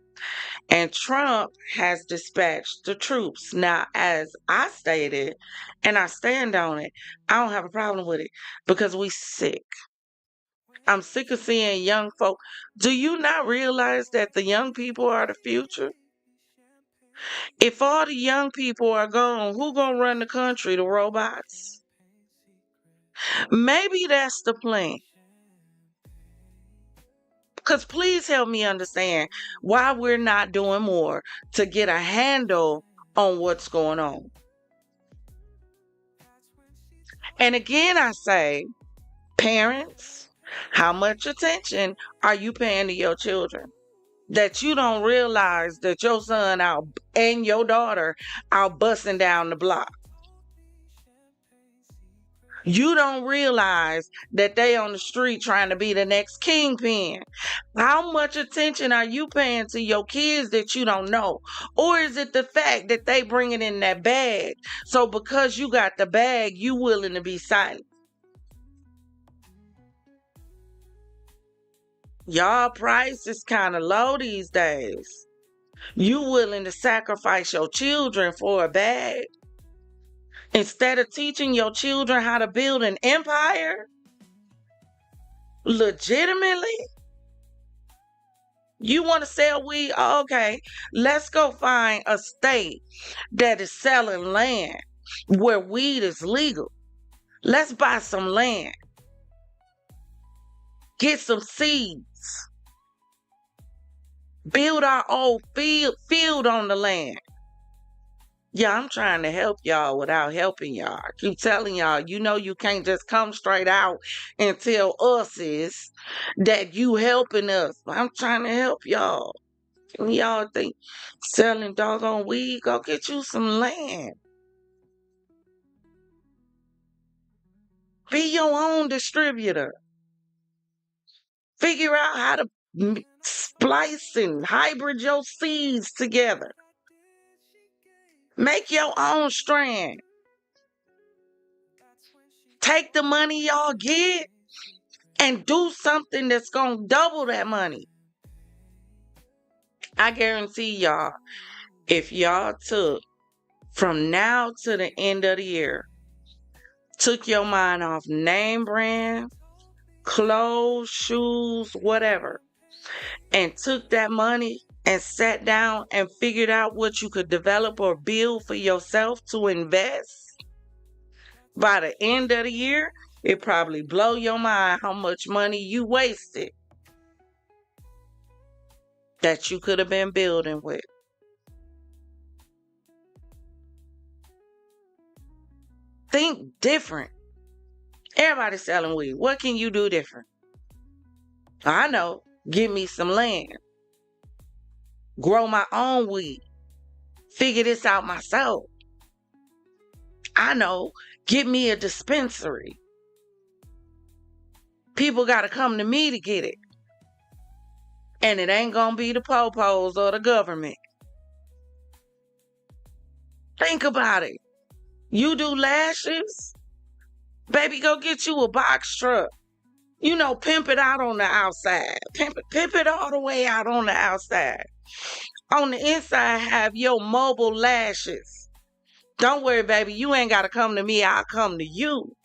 And Trump has dispatched the troops. Now, as I stated, and I stand on it, I don't have a problem with it because we sick. I'm sick of seeing young folk. Do you not realize that the young people are the future? If all the young people are gone, who gonna run the country? The robots? Maybe that's the plan. Because please help me understand why we're not doing more to get a handle on what's going on. And again, I say, parents, how much attention are you paying to your children? That you don't realize that your son out and your daughter out busting down the block. You don't realize that they on the street trying to be the next kingpin. How much attention are you paying to your kids that you don't know? Or is it the fact that they bringing in that bag? So because you got the bag, you willing to be silent? Y'all price is kind of low these days. You willing to sacrifice your children for a bag? Instead of teaching your children how to build an empire legitimately, you want to sell weed? Oh, okay, let's go find a state that is selling land where weed is legal. Let's buy some land. Get some seeds. Build our own field on the land. Yeah, I'm trying to help y'all without helping y'all. I keep telling y'all, you can't just come straight out and tell us that you helping us. I'm trying to help y'all. And y'all think selling doggone weed, go get you some land. Be your own distributor. Figure out how to splice and hybrid your seeds together. Make your own strand. Take the money y'all get and do something that's going to double that money. I guarantee y'all, if y'all took from now to the end of the year, took your mind off name brand, clothes, shoes, whatever, and took that money and sat down and figured out what you could develop or build for yourself to invest, by the end of the year, it probably blow your mind how much money you wasted that you could have been building with. Think different. Everybody's selling weed. What can you do different? I know. Give me some land. Grow my own weed. Figure this out myself. I know. Get me a dispensary. People got to come to me to get it. And it ain't going to be the po-pos or the government. Think about it. You do lashes? Baby, go get you a box truck. Pimp it out on the outside. Pimp it all the way out on the outside. On the inside, have your mobile lashes. Don't worry, baby. You ain't got to come to me. I'll come to you.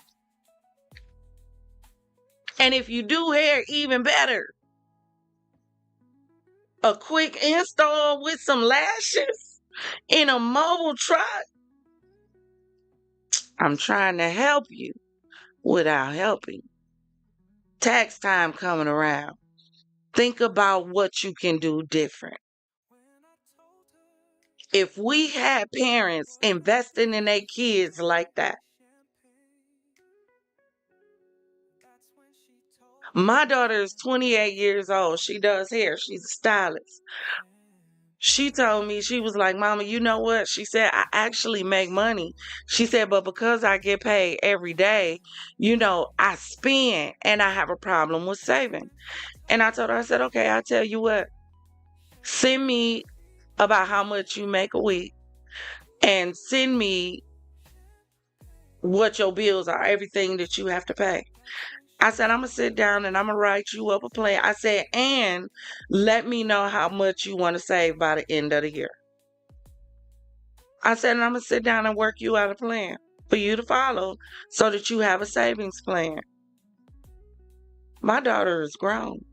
And if you do hair, even better. A quick install with some lashes in a mobile truck. I'm trying to help you without helping. Tax time coming around. Think about what you can do different. If we had parents investing in their kids like that. My daughter is 28 years old. She does hair. She's a stylist. She told me, she was like, Mama, you know what? She said, I actually make money. She said, but because I get paid every day, I spend and I have a problem with saving. And I told her, I said, okay, I'll tell you what. Send me about how much you make a week and send me what your bills are, everything that you have to pay. I said, I'm going to sit down and I'm going to write you up a plan. I said, and let me know how much you want to save by the end of the year. I said, and I'm going to sit down and work you out a plan for you to follow so that you have a savings plan. My daughter is grown.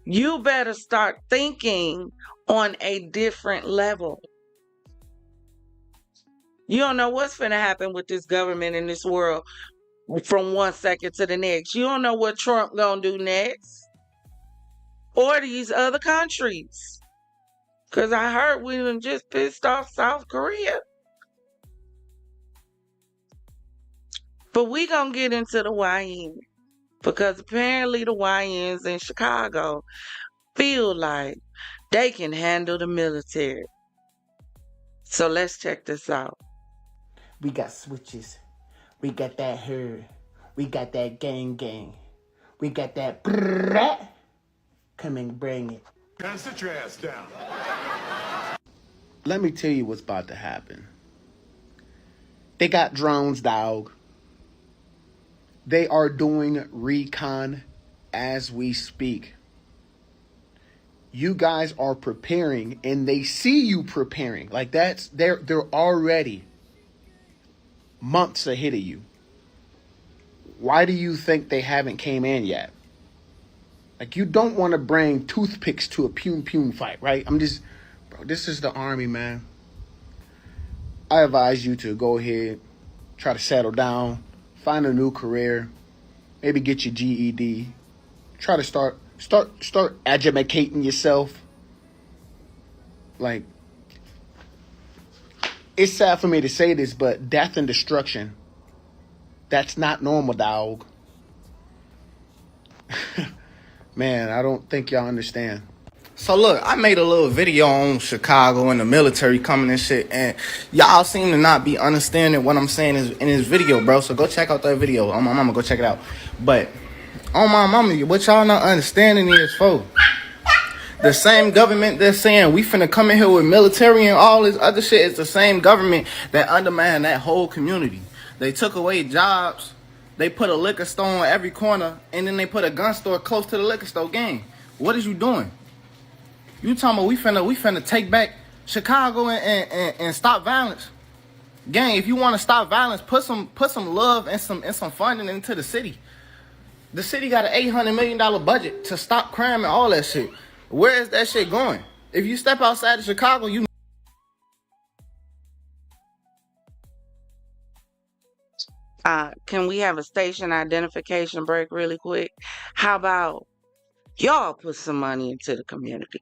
You better start thinking on a different level. You don't know what's going to happen with this government in this world from one second to the next. You don't know what Trump going to do next. Or these other countries. Because I heard we done just pissed off South Korea. But we going to get into the YN. Because apparently the YNs in Chicago feel like they can handle the military. So let's check this out. We got switches. We got that herd. We got that gang. We got that brrrr. Come and bring it. Now sit your ass down. Let me tell you what's about to happen. They got drones, dog. They are doing recon as we speak. You guys are preparing, and they see you preparing. Like they're already months ahead of you. Why do you think they haven't came in yet? Like, you don't want to bring toothpicks to a pum fight, right? Bro, this is the Army, man. I advise you to go ahead, try to settle down, find a new career, maybe get your GED, try to start educating yourself. Like, it's sad for me to say this, but death and destruction, that's not normal, dog. Man, I don't think y'all understand. So look, I made a little video on Chicago and the military coming and shit, and y'all seem to not be understanding what I'm saying in this video, bro. So go check out that video. On my mama, go check it out. But on my mama, what y'all not understanding is, folks, the same government that's saying we finna come in here with military and all this other shit is the same government that undermined that whole community. They took away jobs. They put a liquor store on every corner, and then they put a gun store close to the liquor store. Gang, what is you doing? You talking about we finna take back Chicago and stop violence? Gang, if you want to stop violence, put some love and some funding into the city. The city got an $800 million budget to stop crime and all that shit. Where is that shit going? If you step outside of Chicago, you. Can we have a station identification break really quick? How about y'all put some money into the community?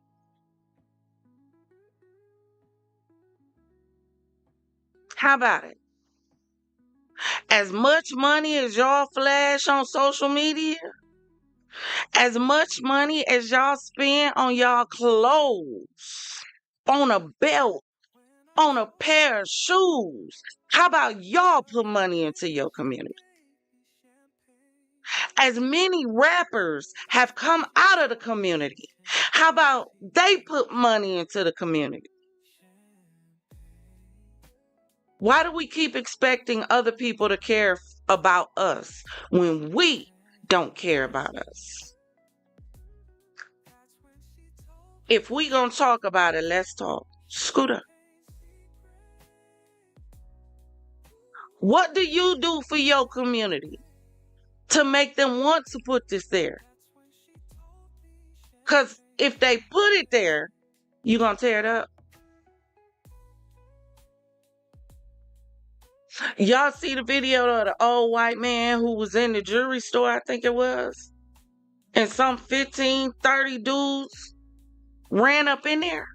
How about it? As much money as y'all flash on social media, as much money as y'all spend on y'all clothes, on a belt, on a pair of shoes, how about y'all put money into your community? As many rappers have come out of the community, how about they put money into the community? Why do we keep expecting other people to care about us when we don't care about us? If we gonna talk about it, let's talk. Scooter. What do you do for your community to make them want to put this there? Because if they put it there, you gonna tear it up. Y'all see the video of the old white man who was in the jewelry store, I think it was, and some 15, 30 dudes ran up in there,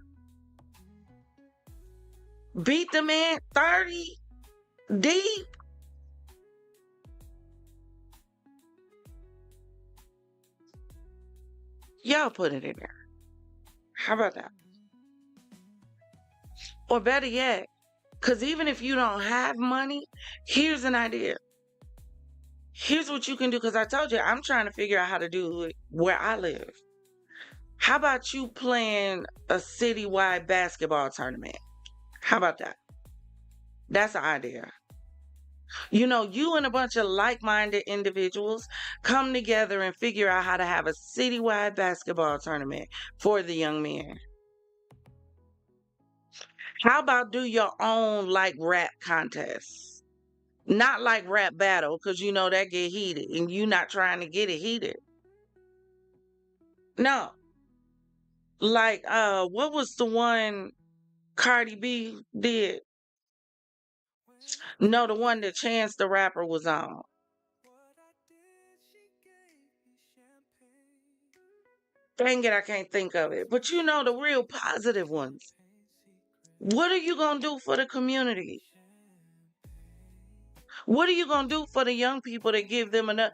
beat the man 30 deep. Y'all put it in there. How about that? Or better yet, because even if you don't have money, here's an idea. Here's what you can do, because I told you, I'm trying to figure out how to do it where I live. How about you playing a citywide basketball tournament? How about that? That's an idea. You know, you and a bunch of like-minded individuals come together and figure out how to have a citywide basketball tournament for the young men. How about do your own like rap contest? Not like rap battle, because you know that get heated and you not trying to get it heated. No. Like, what was the one Cardi B did? No, the one that Chance the Rapper was on. Dang it, I can't think of it. But you know the real positive ones. What are you going to do for the community? What are you going to do for the young people that give them enough?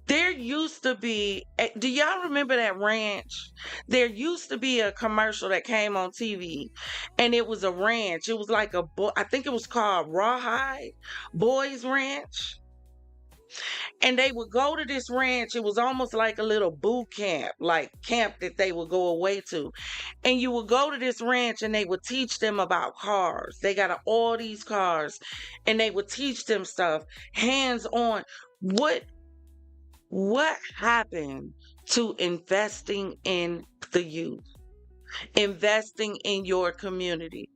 There used to be, do y'all remember that ranch? There used to be a commercial that came on TV, and it was a ranch. It was like I think it was called Rawhide Boys Ranch. And they would go to this ranch. It was almost like a little boot camp, like camp that they would go away to. And you would go to this ranch and they would teach them about cars. They got all these cars and they would teach them stuff hands-on. What happened to investing in the youth? investing in your community.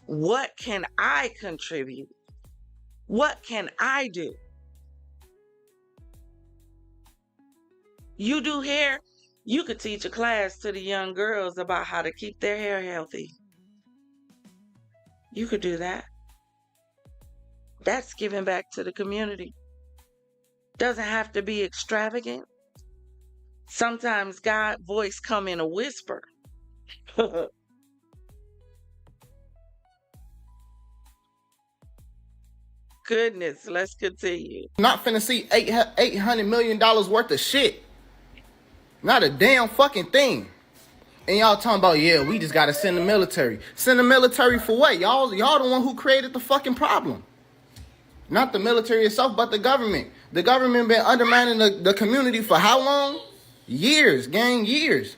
What can I contribute? What can I do? You do hair, you could teach a class to the young girls about how to keep their hair healthy. You could do that. That's giving back to the community. Doesn't have to be extravagant. Sometimes God's voice come in a whisper. Goodness, let's continue. Not finna see $800 million worth of shit. Not a damn fucking thing. And y'all talking about, yeah, we just gotta send the military. Send the military for what? Y'all the one who created the fucking problem. Not the military itself, but the government. The government been undermining the community for how long? Years, gang, years.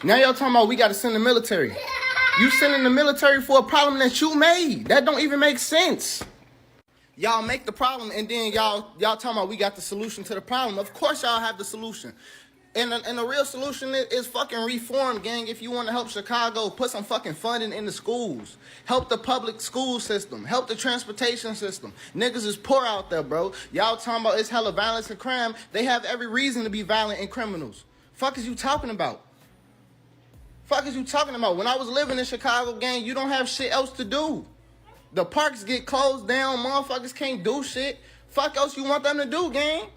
Now y'all talking about we gotta send the military. You sending the military for a problem that you made. That don't even make sense. Y'all make the problem and then y'all talking about we got the solution to the problem. Of course y'all have the solution. And the real solution is fucking reform, gang. If you want to help Chicago, put some fucking funding in the schools. Help the public school system. Help the transportation system. Niggas is poor out there, bro. Y'all talking about it's hella violence and crime. They have every reason to be violent and criminals. Fuck is you talking about? Fuck is you talking about? When I was living in Chicago, gang, you don't have shit else to do. The parks get closed down. Motherfuckers can't do shit. Fuck else you want them to do, gang?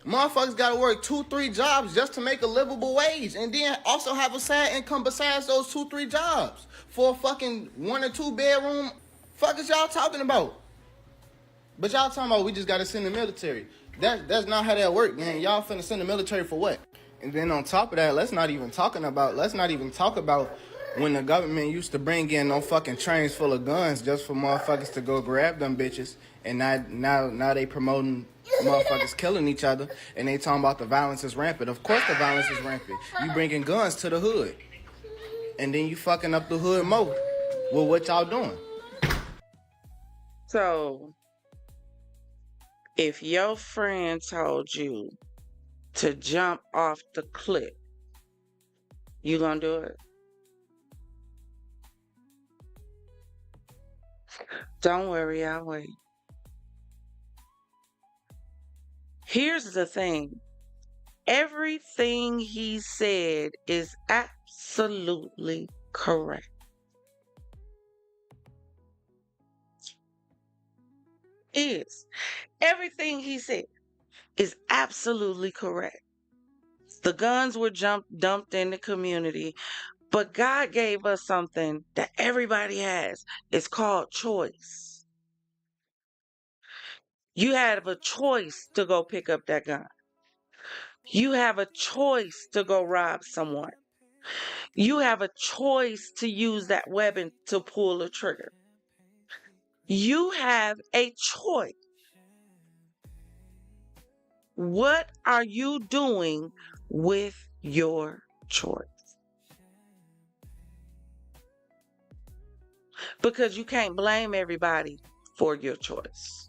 Motherfuckers gotta work 2-3 jobs just to make a livable wage. And then also have a side income besides those 2-3 jobs. For a fucking 1 or 2 bedroom. Fuck is y'all talking about? But y'all talking about we just gotta send the military. That's not how that work, gang. Y'all finna send the military for what? And then on top of that, let's not even talk about when the government used to bring in no fucking trains full of guns just for motherfuckers to go grab them bitches. And now they promoting motherfuckers killing each other. And they talking about the violence is rampant. Of course the violence is rampant. You bringing guns to the hood. And then you fucking up the hood more with what y'all doing. So, if your friend told you to jump off the cliff, you gonna do it? Don't worry, I'll wait. Here's the thing. Everything he said is absolutely correct. Everything he said is absolutely correct. The guns were dumped in the community, but God gave us something that everybody has. It's called choice. You have a choice to go pick up that gun. You have a choice to go rob someone. You have a choice to use that weapon to pull a trigger. You have a choice. What are you doing with your choice? Because you can't blame everybody for your choice.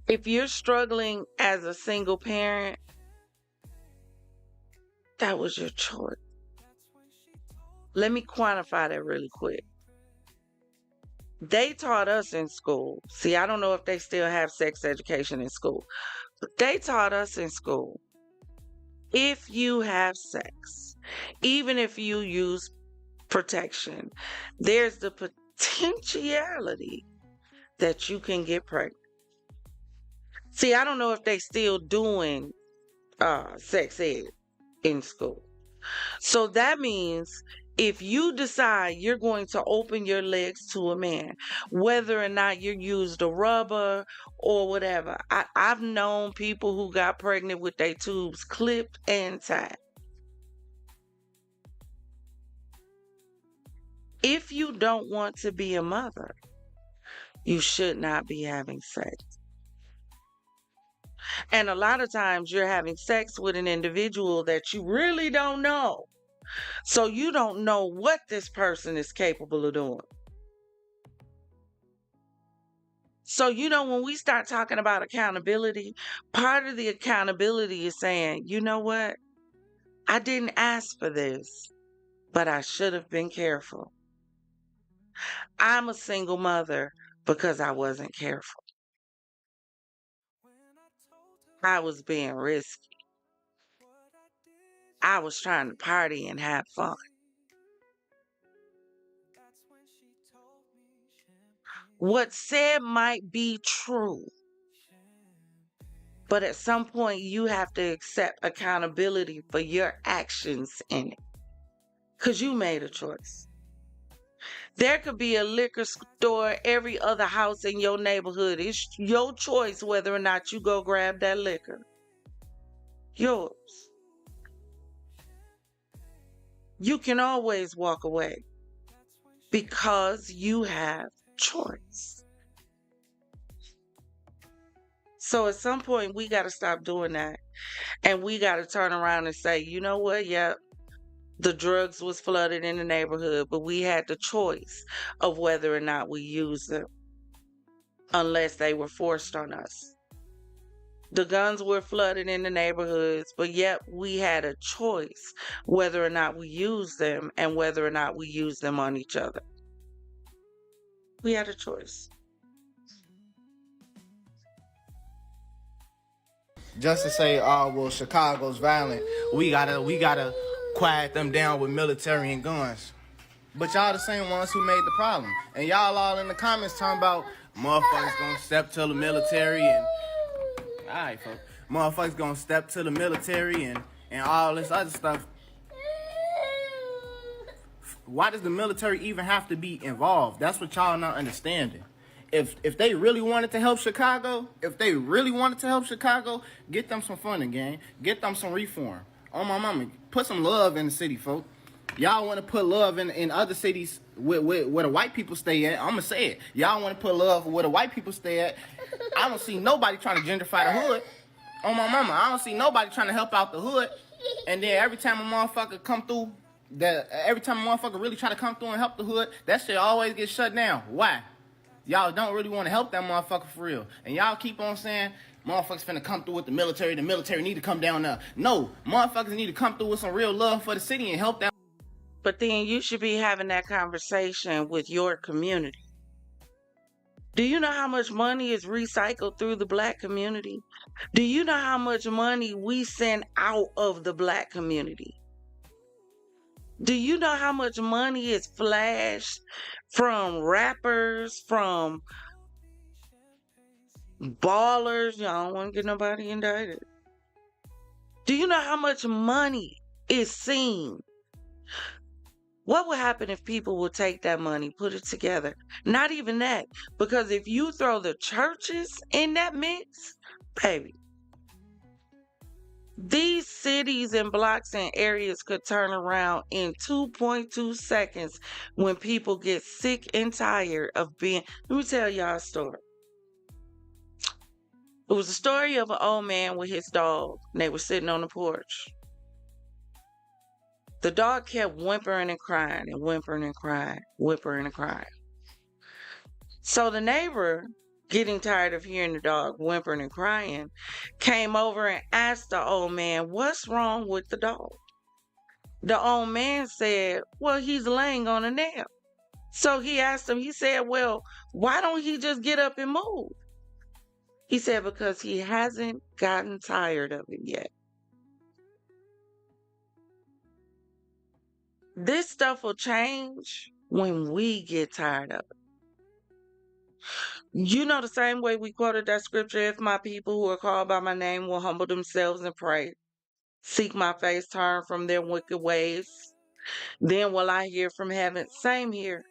If you're struggling as a single parent, that was your choice. Let me quantify that really quick. They taught us in school. See, I don't know if they still have sex education in school, but they taught us in school. If you have sex, even if you use protection, there's the potentiality that you can get pregnant. See, I don't know if they still doing sex ed in school. So that means if you decide you're going to open your legs to a man, whether or not you used a rubber or whatever, I've known people who got pregnant with their tubes clipped and tied. If you don't want to be a mother, you should not be having sex. And a lot of times you're having sex with an individual that you really don't know. So you don't know what this person is capable of doing. So, when we start talking about accountability, part of the accountability is saying, you know what? I didn't ask for this, but I should have been careful. I'm a single mother because I wasn't careful. I was being risky. I was trying to party and have fun. What said might be true, but at some point you have to accept accountability for your actions in it, because you made a choice. There could be a liquor store every other house in your neighborhood. It's your choice whether or not you go grab that liquor. Yours. You can always walk away because you have choice. So at some point we got to stop doing that, and we got to turn around and say, you know what? Yep. The drugs was flooded in the neighborhood, but we had the choice of whether or not we use them, unless they were forced on us. The guns were flooded in the neighborhoods, but yet we had a choice whether or not we use them and whether or not we use them on each other. We had a choice. Just to say, oh well, Chicago's violent. We gotta quiet them down with military and guns. But y'all the same ones who made the problem. And y'all all in the comments talking about motherfuckers gonna step to the military and alright folks. Motherfuckers gonna step to the military and all this other stuff. Why does the military even have to be involved? That's what y'all not understanding. If they really wanted to help Chicago, get them some funding, gang. Get them some reform. Oh my mama, put some love in the city, folks. Y'all want to put love in other cities where the white people stay at. I'm going to say it. Y'all want to put love where the white people stay at. I don't see nobody trying to gentrify the hood. Oh my mama, I don't see nobody trying to help out the hood. And then every time a motherfucker come through, every time a motherfucker really try to come through and help the hood, that shit always gets shut down. Why? Y'all don't really want to help that motherfucker for real. And y'all keep on saying, motherfuckers finna come through with the military need to come down there. No, motherfuckers need to come through with some real love for the city and help that. But then you should be having that conversation with your community. Do you know how much money is recycled through the black community? Do you know how much money we send out of the black community? Do you know how much money is flashed from rappers, from ballers? Y'all don't want to get nobody indicted. Do you know how much money is seen? What would happen if people would take that money, put it together? Not even that. Because if you throw the churches in that mix, baby, these cities and blocks and areas could turn around in 2.2 seconds when people get sick and tired of being... Let me tell y'all a story. It was a story of an old man with his dog. And they were sitting on the porch. The dog kept whimpering and crying and whimpering and crying, whimpering and crying. So the neighbor, getting tired of hearing the dog whimpering and crying, came over and asked the old man, what's wrong with the dog? The old man said, well, he's laying on a nail. So he asked him, he said, well, why don't he just get up and move? He said, because he hasn't gotten tired of it yet. This stuff will change when we get tired of it. You know, the same way we quoted that scripture, if my people who are called by my name will humble themselves and pray, seek my face, turn from their wicked ways, then will I hear from heaven. Same here.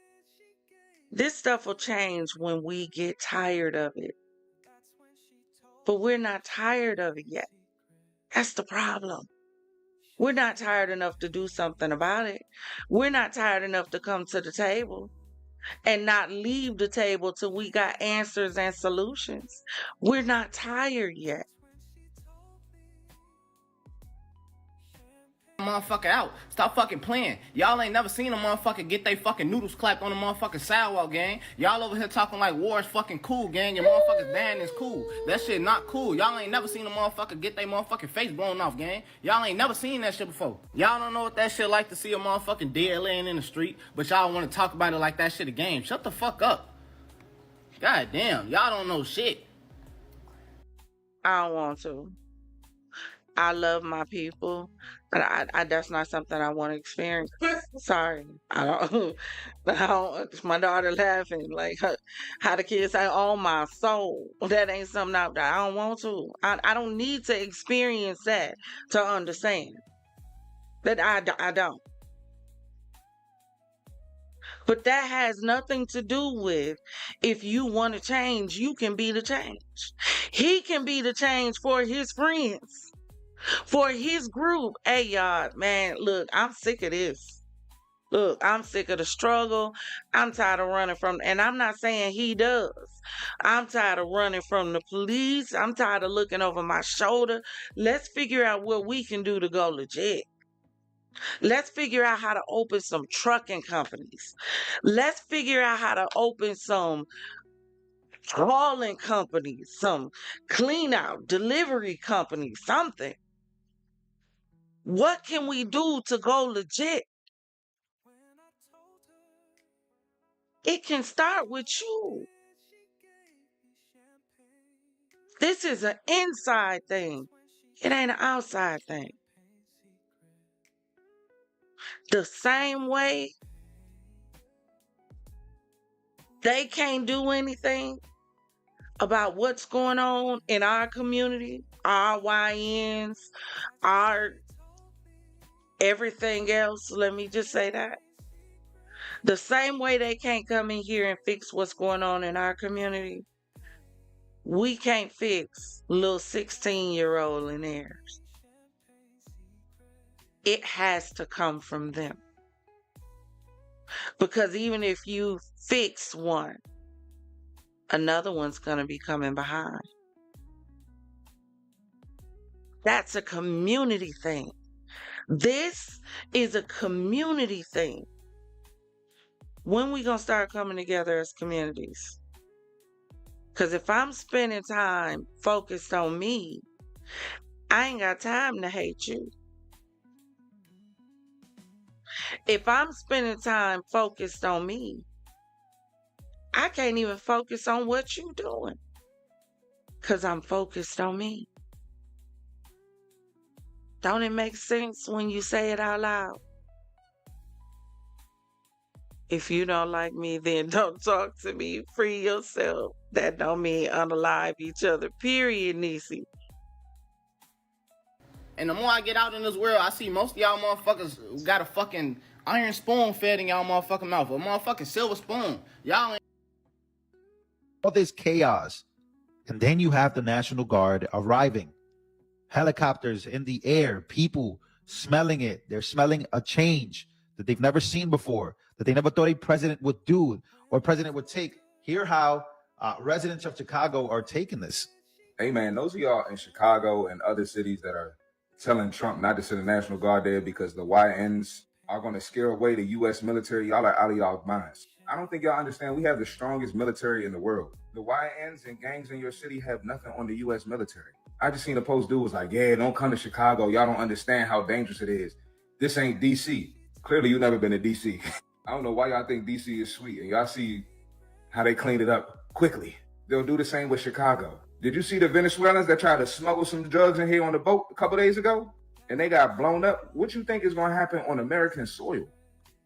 This stuff will change when we get tired of it. But we're not tired of it yet. That's the problem. We're not tired enough to do something about it. We're not tired enough to come to the table and not leave the table till we got answers and solutions. We're not tired yet. motherfucker out. Stop fucking playing. Y'all ain't never seen a motherfucker get they fucking noodles clapped on the motherfucking sidewalk, gang. Y'all over here talking like war is fucking cool, gang. Your motherfuckers dying is cool. That shit not cool. Y'all ain't never seen a motherfucker get they motherfucking face blown off, gang. Y'all ain't never seen that shit before. Y'all don't know what that shit like to see a motherfucking dead laying in the street, but y'all want to talk about it like that shit a game. Shut the fuck up. God damn, y'all don't know shit. I don't want to. I love my people, but I that's not something I want to experience. Sorry, I don't. I don't. My daughter laughing like how the kids say, "Oh my soul." That ain't something I don't want to. I don't need to experience that to understand that I don't. But that has nothing to do with if you want to change, you can be the change. He can be the change for his friends. For his group. Hey, y'all, man, look, I'm sick of this. Look, I'm sick of the struggle. I'm tired of running from, and I'm not saying he does. I'm tired of running from the police. I'm tired of looking over my shoulder. Let's figure out what we can do to go legit. Let's figure out how to open some trucking companies. Let's figure out how to open some hauling companies, some clean out, delivery companies, something. What can we do to go legit? It can start with you. This is an inside thing. It ain't an outside thing. The same way they can't do anything about what's going on in our community, our YNs, our everything else. Let me just say that. The same way they can't come in here and fix what's going on in our community, we can't fix little 16-year-old in theirs. It has to come from them. Because even if you fix one, another one's going to be coming behind. That's a community thing. This is a community thing. When we going to start coming together as communities? Because if I'm spending time focused on me, I ain't got time to hate you. If I'm spending time focused on me, I can't even focus on what you're doing. Because I'm focused on me. Don't it make sense when you say it out loud? If you don't like me, then don't talk to me. Free yourself. That don't mean unalive each other. Period, Niecy. And the more I get out in this world, I see most of y'all motherfuckers got a fucking iron spoon fed in y'all motherfucking mouth. A motherfucking silver spoon. Y'all ain't... All this chaos. And then you have the National Guard arriving. Helicopters in the air. People smelling it. They're smelling a change that they've never seen before, that they never thought a president would do or a president would take. Hear how residents of Chicago are taking this. Hey, man, those of y'all in Chicago and other cities that are telling Trump not to send the National Guard there because the YNs are going to scare away the U.S. military, y'all are out of y'all minds. I don't think y'all understand we have the strongest military in the world. The YNs and gangs in your city have nothing on the U.S. military. I just seen a post dude was like, yeah, don't come to Chicago. Y'all don't understand how dangerous it is. This ain't D.C. Clearly, you've never been to D.C. I don't know why y'all think D.C. is sweet. And y'all see how they cleaned it up quickly. They'll do the same with Chicago. Did you see the Venezuelans that tried to smuggle some drugs in here on the boat a couple days ago? And they got blown up? What you think is going to happen on American soil?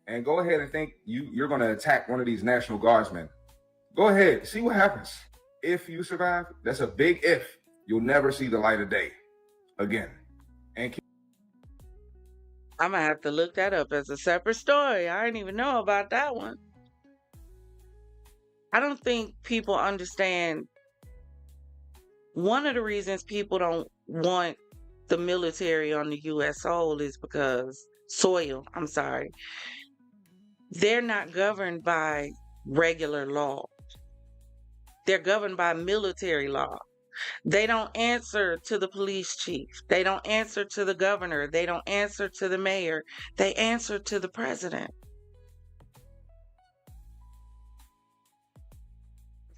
And go ahead and think you're going to attack one of these National Guardsmen. Go ahead. See what happens. If you survive, that's a big if. You'll never see the light of day again. And I'm going to have to look that up as a separate story. I didn't even know about that one. I don't think people understand. One of the reasons people don't want the military on the U.S. soil is because they're not governed by regular law. They're governed by military law. They don't answer to the police chief. They don't answer to the governor. They don't answer to the mayor. They answer to the president.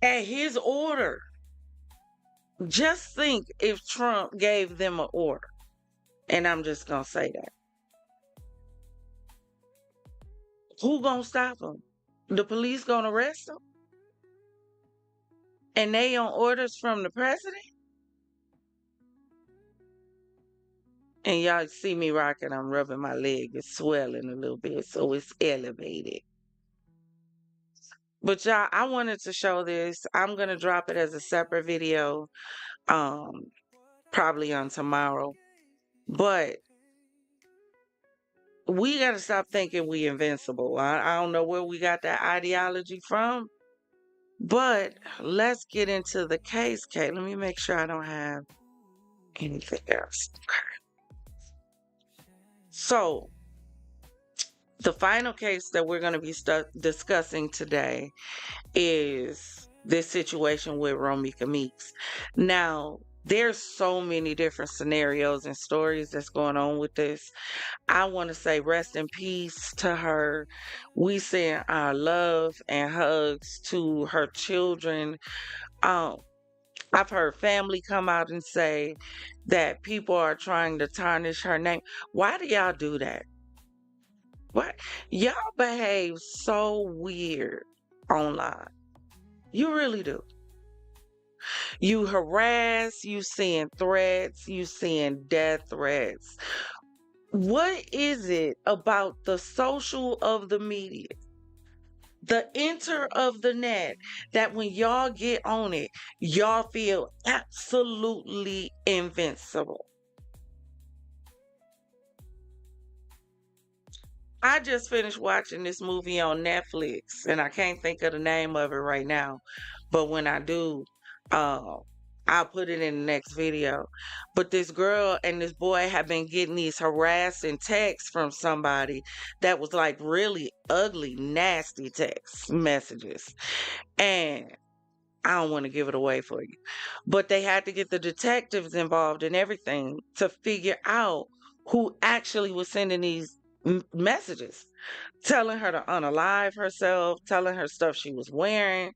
At his order. Just think if Trump gave them an order. And I'm just going to say that. Who going to stop him? The police going to arrest him? And they on orders from the president? And y'all see me rocking, I'm rubbing my leg. It's swelling a little bit, so it's elevated. But y'all, I wanted to show this. I'm going to drop it as a separate video, probably on tomorrow. But we got to stop thinking we invincible. I don't know where we got that ideology from. But let's get into the case, Kate. Let me make sure I don't have anything else. So, the final case that we're going to be discussing today is this situation with Romeca Meeks. Now, there's so many different scenarios and stories that's going on with this. I want to say rest in peace to her. We send our love and hugs to her children. I've heard family come out and say that people are trying to tarnish her name. Why do y'all do that? What? Y'all behave so weird online. You really do. You harass, you send threats, you send death threats. What is it about the social of the media, the enter of the net, that when y'all get on it, y'all feel absolutely invincible? I just finished watching this movie on Netflix, and I can't think of the name of it right now. But when I do, I'll put it in the next video. But this girl and this boy have been getting these harassing texts from somebody that was like really ugly, nasty text messages. And I don't want to give it away for you. But they had to get the detectives involved and everything to figure out who actually was sending these messages, telling her to unalive herself, telling her stuff she was wearing.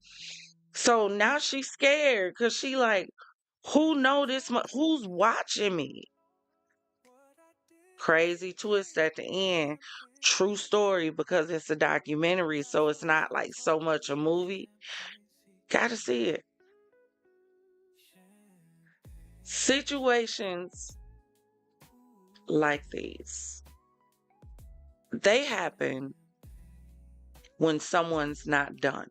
So now she's scared because she like, who know this much? Who's watching me? Crazy twist at the end. True story, because it's a documentary, so it's not like so much a movie. Gotta see it. Situations like these, they happen when someone's not done.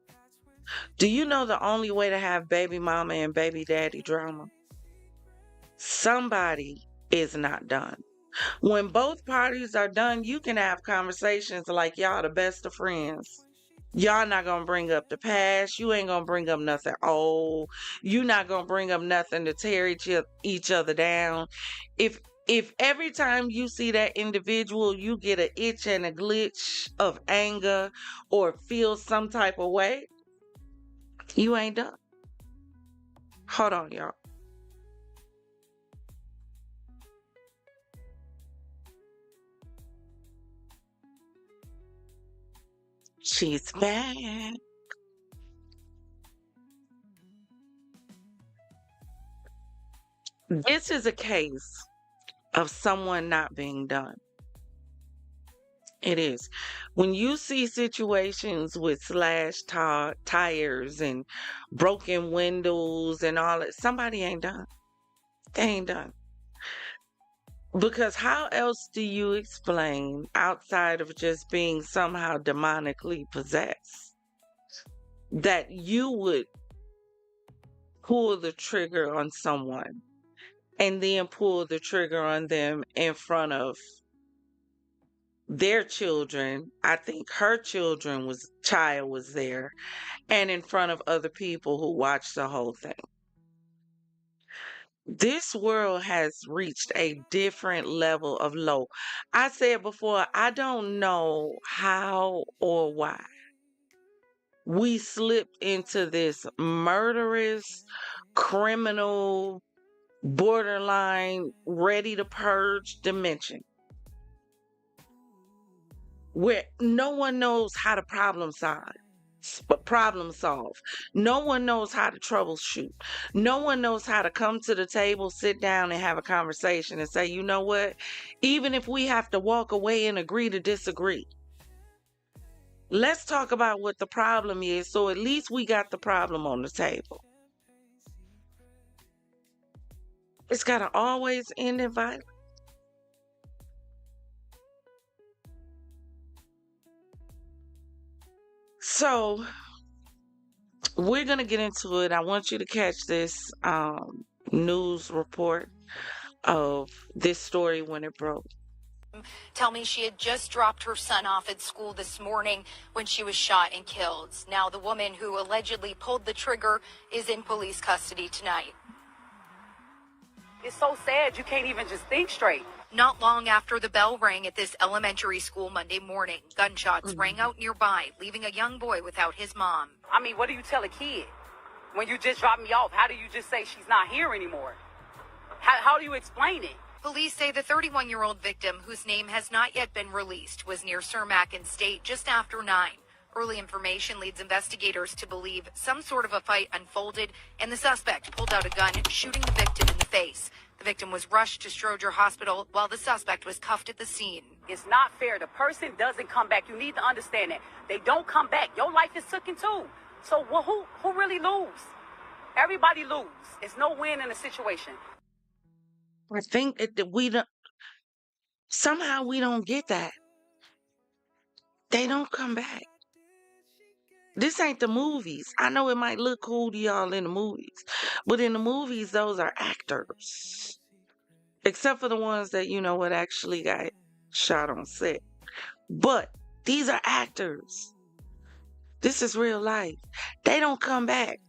Do you know the only way to have baby mama and baby daddy drama? Somebody is not done. When both parties are done, you can have conversations like y'all the best of friends. Y'all not gonna bring up the past. You ain't gonna bring up nothing old. You not gonna bring up nothing to tear each other down. If every time you see that individual, you get an itch and a glitch of anger or feel some type of way, you ain't done. Hold on, y'all. She's back. This is a case of someone not being done. It is. When you see situations with slashed tires and broken windows and all that, somebody ain't done. They ain't done. Because how else do you explain, outside of just being somehow demonically possessed, that you would pull the trigger on someone and then pull the trigger on them in front of their children? I think her child was there, and in front of other people who watched the whole thing. This world has reached a different level of low. I said before, I don't know how or why. we slipped into this murderous, criminal, borderline, ready to purge dimension where no one knows how to problem solve. No one knows how to troubleshoot. No one knows how to come to the table, sit down, and have a conversation and say, you know what? Even if we have to walk away and agree to disagree, let's talk about what the problem is, so at least we got the problem on the table. It's got to always end in violence. So we're going to get into it. I want you to catch this news report of this story when it broke. Tell me she had just dropped her son off at school this morning when she was shot and killed. Now the woman who allegedly pulled the trigger is in police custody tonight. It's so sad you can't even just think straight. Not long after the bell rang at this elementary school Monday morning, gunshots rang out nearby, leaving a young boy without his mom. I mean, what do you tell a kid? When you just drop me off, how do you just say she's not here anymore? How do you explain it? Police say the 31-year-old victim, whose name has not yet been released, was near Cermak and State just after 9. Early information leads investigators to believe some sort of a fight unfolded, and the suspect pulled out a gun, shooting the victim in the face. The victim was rushed to Stroger Hospital while the suspect was cuffed at the scene. It's not fair. The person doesn't come back. You need to understand that. They don't come back. Your life is taken too. So who really lose? Everybody lose. It's no win in a situation. I think that we don't get that. They don't come back. This ain't the movies. I know it might look cool to y'all in the movies, but in the movies, those are actors. Except for the ones that, actually got shot on set. But these are actors. This is real life. They don't come back.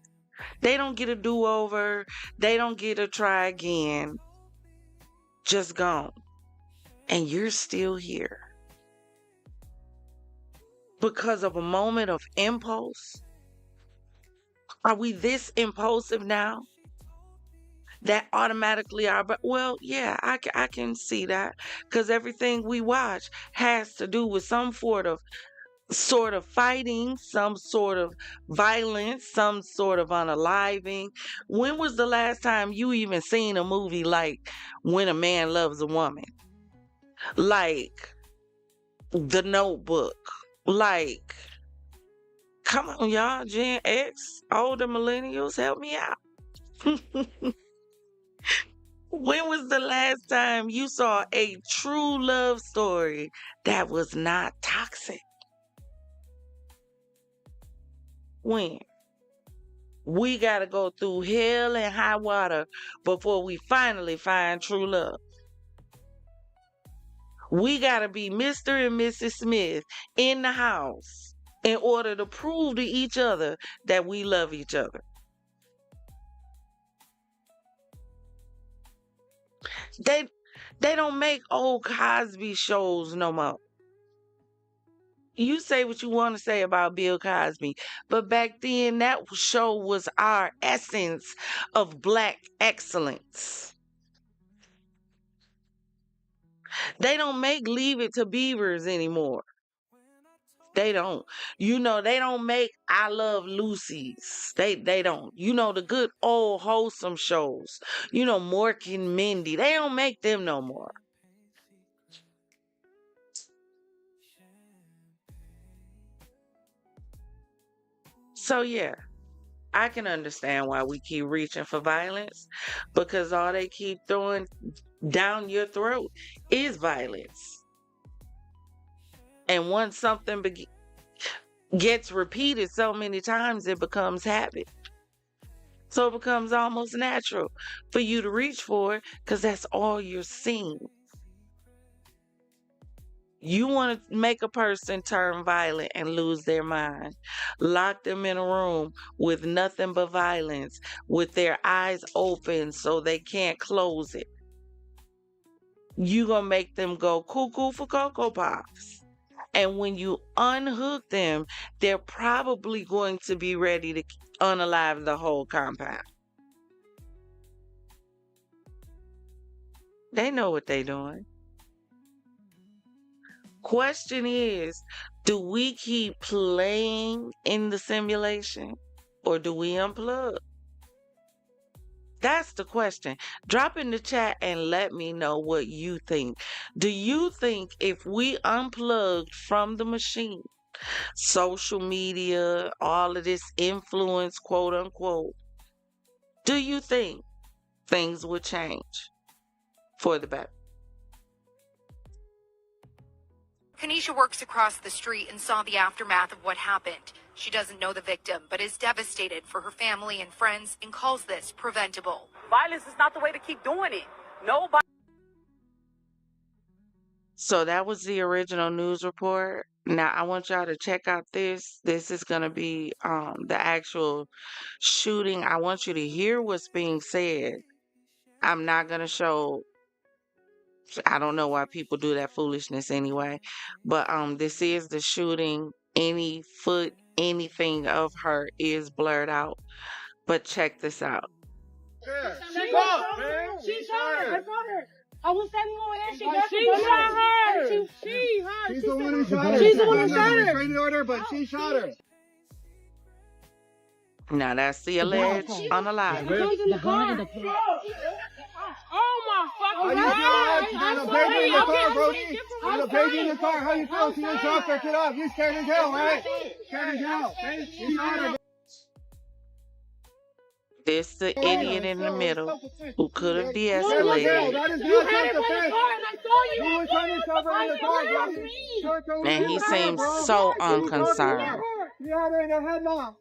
They don't get a do-over. They don't get a try again. Just gone. And you're still here. Because of a moment of impulse? Are we this impulsive now? That automatically yeah, I can see that. Because everything we watch has to do with some sort of fighting, some sort of violence, some sort of unaliving. When was the last time you even seen a movie like When a Man Loves a Woman? Like The Notebook? Like, come on, y'all, Gen X, older millennials, help me out. When was the last time you saw a true love story that was not toxic? When? We gotta go through hell and high water before we finally find true love. We gotta be Mr. and Mrs. Smith in the house in order to prove to each other that we love each other. They don't make old Cosby shows no more. You say what you want to say about Bill Cosby, but back then that show was our essence of Black excellence. They don't make Leave It to Beavers anymore. They don't. They don't make I Love Lucy's. They don't. The good old wholesome shows. Mork and Mindy. They don't make them no more. So yeah, I can understand why we keep reaching for violence, because all they keep throwing down your throat is violence. And once something gets repeated so many times, it becomes habit. So it becomes almost natural for you to reach for it, because that's all you're seeing. You want to make a person turn violent and lose their mind. Lock them in a room with nothing but violence, with their eyes open so they can't close it. You gonna make them go cuckoo for Cocoa Pops. And when you unhook them, they're probably going to be ready to unalive the whole compound. They know what they're doing. Question is, do we keep playing in the simulation or do we unplug? That's the question. Drop in the chat and let me know what you think. Do you think if we unplugged from the machine, social media, all of this influence, quote unquote, do you think things would change for the better? Kanisha works across the street and saw the aftermath of what happened. She doesn't know the victim, but is devastated for her family and friends and calls this preventable. Violence is not the way to keep doing it. Nobody. So that was the original news report. Now I want y'all to check out this. This is going to be the actual shooting. I want you to hear what's being said. I'm not going to show, I don't know why people do that foolishness anyway, but this is the shooting. Any foot, anything of her is blurred out. But check this out. She shot her. I saw her. I was standing over there. She shot her. She's the one who shot her. She's the one who shot her. Training order, but she shot her. Now that's the alleged unalive. Oh my fucking God! There's a baby in the car, Brody. There's a baby in the car. How you feel? See your doctor. Get up. You scared as hell, right? Scared as hell. You shot her. This the idiot in the middle who could have de-escalated. That is not self-defense. You were trying to cover in the car, Brody. And he seems so unconcerned. You had her in her headlock.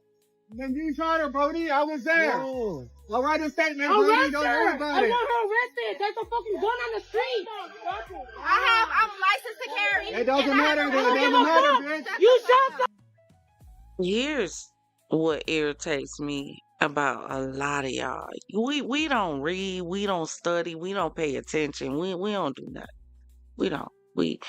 Then you shot her, Brody. I was there. I'll write a statement, Brody. Don't worry about it. I want her arrested. There's a fucking gun on the street. I'm licensed to carry. It doesn't matter. It doesn't matter, bitch. You shot the. Here's what irritates me about a lot of y'all. We don't read, we don't study, we don't pay attention, we don't do nothing. We don't. We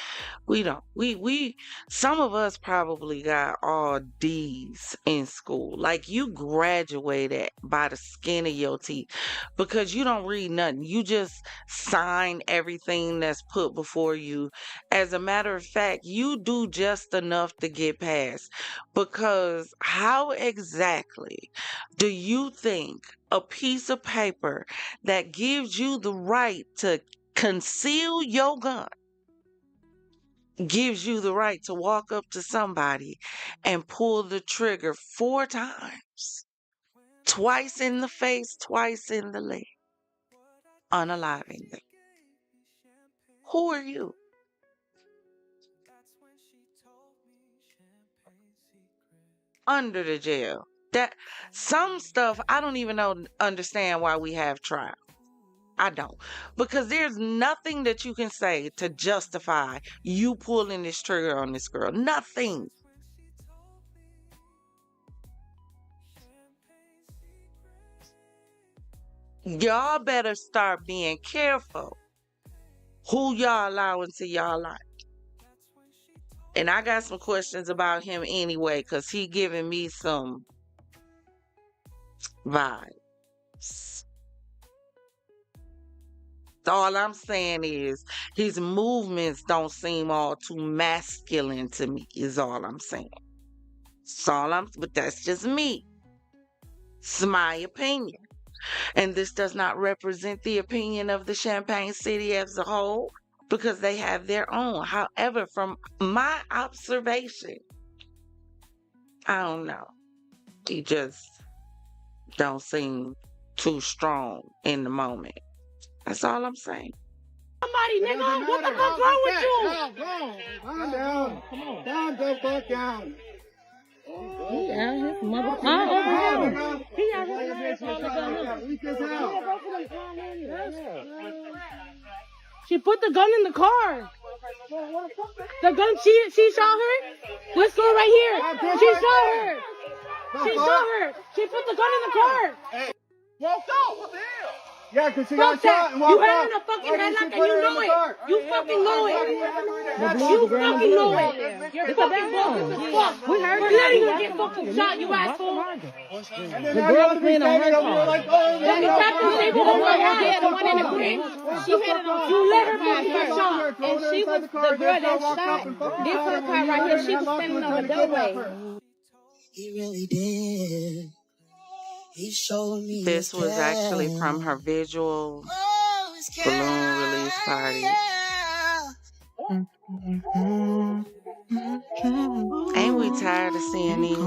don't. We some of us probably got all D's in school. Like you graduated by the skin of your teeth because you don't read nothing. You just sign everything that's put before you. As a matter of fact, you do just enough to get past. Because how exactly do you think a piece of paper that gives you the right to conceal your gun gives you the right to walk up to somebody and pull the trigger 4 times, twice in the face, twice in the leg, unaliving them? Who are you? Under the jail. That some stuff I don't even understand why we have trial. I don't. Because there's nothing that you can say to justify you pulling this trigger on this girl. Nothing. Y'all better start being careful who y'all allow into y'all life. And I got some questions about him anyway, because he giving me some vibes. All I'm saying is his movements don't seem all too masculine to me, is all I'm saying. But that's just me. It's my opinion. And this does not represent the opinion of the Champagne City as a whole, because they have their own. However, from my observation, I don't know. He just don't seem too strong in the moment. That's all I'm saying. Somebody, nigga, what the fuck wrong with you? Calm down. Come on. Calm the fuck down. Yeah, his mother. He She put the gun in the car. The gun, she shot her. Let's go right here. She shot her. She shot her. She put the gun in the car. Walked out. What the hell? Yeah, because she Fuck got shot that. and You walked had out. her in a fucking Why didn't headlock she and put you her in know the it. car? You fucking know it. You fucking know it. You fucking bogus as fuck. We heard you. Now you gonna get fucking shot, you asshole. And then now you want to be standing over here like, oh, Then the captain said, "Oh my God, yeah, the one in the green." She hit it on. You let her fucking get shot. And she was the girl that shot. This her car right here. She was standing on the doorway. He really did. He showed me This his was actually from her care. visual Oh, his care. balloon release party. Ain't we tired of seeing these?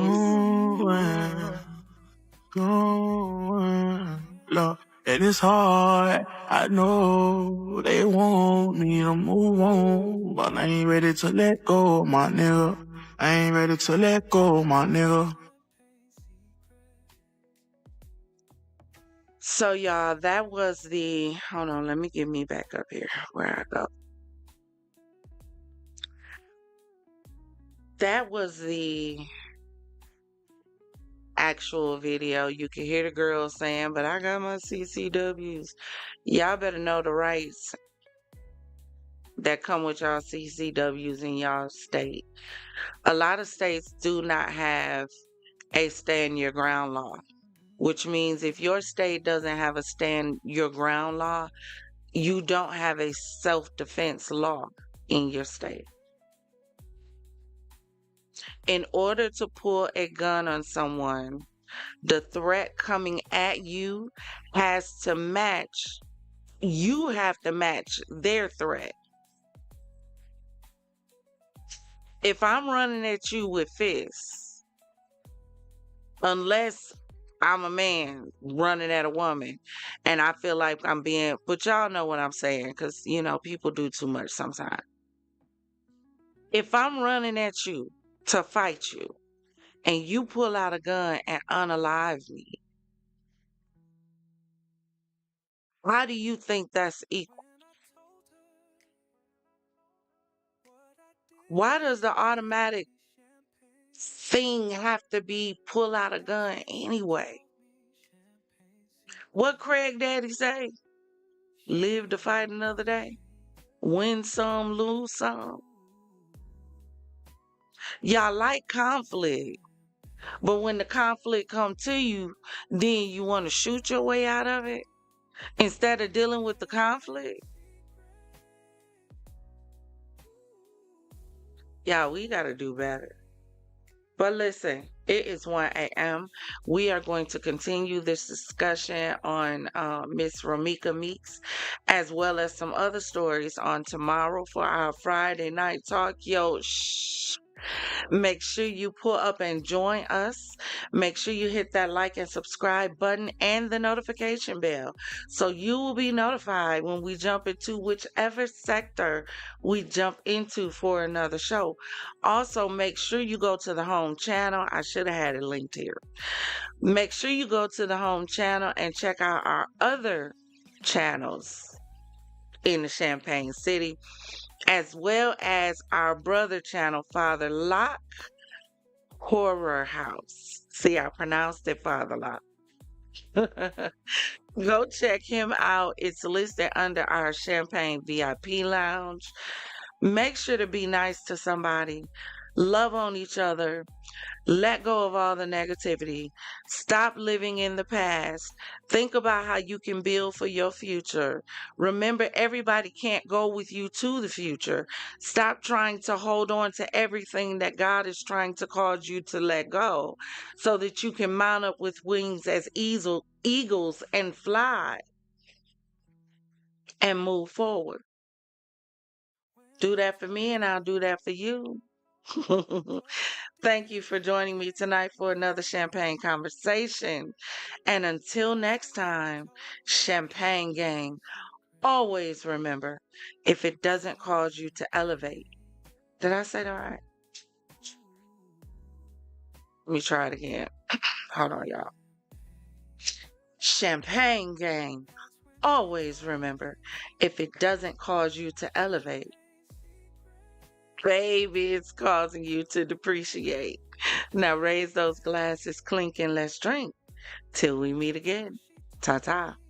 Look, and it's hard. I know they want me to move on, but I ain't ready to let go, my nigga. I ain't ready to let go, my nigga. So y'all, that was the, hold on, let me get me back up here where I go. That was the actual video. You can hear the girls saying, but I got my CCWs. Y'all better know the rights that come with y'all CCWs in y'all state. A lot of states do not have a stand your ground law, which means if your state doesn't have a stand your ground law, you don't have a self-defense law in your state. In order to pull a gun on someone, the threat coming at you has to match, you have to match their threat. If I'm running at you with fists, unless I'm a man running at a woman and I feel like I'm being, but y'all know what I'm saying, because, you know, people do too much sometimes. If I'm running at you to fight you and you pull out a gun and unalive me, how do you think that's equal? Why does the automatic thing have to be pull out a gun anyway? What Craig Daddy say? Live to fight another day. Win some, lose some. Y'all like conflict. But when the conflict come to you, then you want to shoot your way out of it instead of dealing with the conflict. Y'all, we got to do better. But listen, it is 1 a.m. We are going to continue this discussion on Miss Romeca Meeks, as well as some other stories on tomorrow for our Friday night talk. Yo, shh. Make sure you pull up and join us. Make sure you hit that like and subscribe button and the notification bell so you will be notified when we jump into whichever sector we jump into for another show. Also, make sure you go to the home channel. I should have had it linked here. Make sure you go to the home channel and check out our other channels in the Champaign City, as well as our brother channel, Father Locke Horror House. See, I pronounced it Father Locke. Go check him out. It's listed under our Champagne VIP Lounge. Make sure to be nice to somebody. Love on each other. Let go of all the negativity. Stop living in the past. Think about how you can build for your future. Remember, everybody can't go with you to the future. Stop trying to hold on to everything that God is trying to cause you to let go so that you can mount up with wings as eagles and fly and move forward. Do that for me and I'll do that for you. Thank you for joining me tonight for another Champagne Conversation. And until next time, Champagne Gang, always remember, if it doesn't cause you to elevate. Did I say that right? Let me try it again. Hold on, y'all. Champagne Gang, always remember, if it doesn't cause you to elevate, baby, it's causing you to depreciate. Now raise those glasses, clink, and let's drink till we meet again. Ta-ta.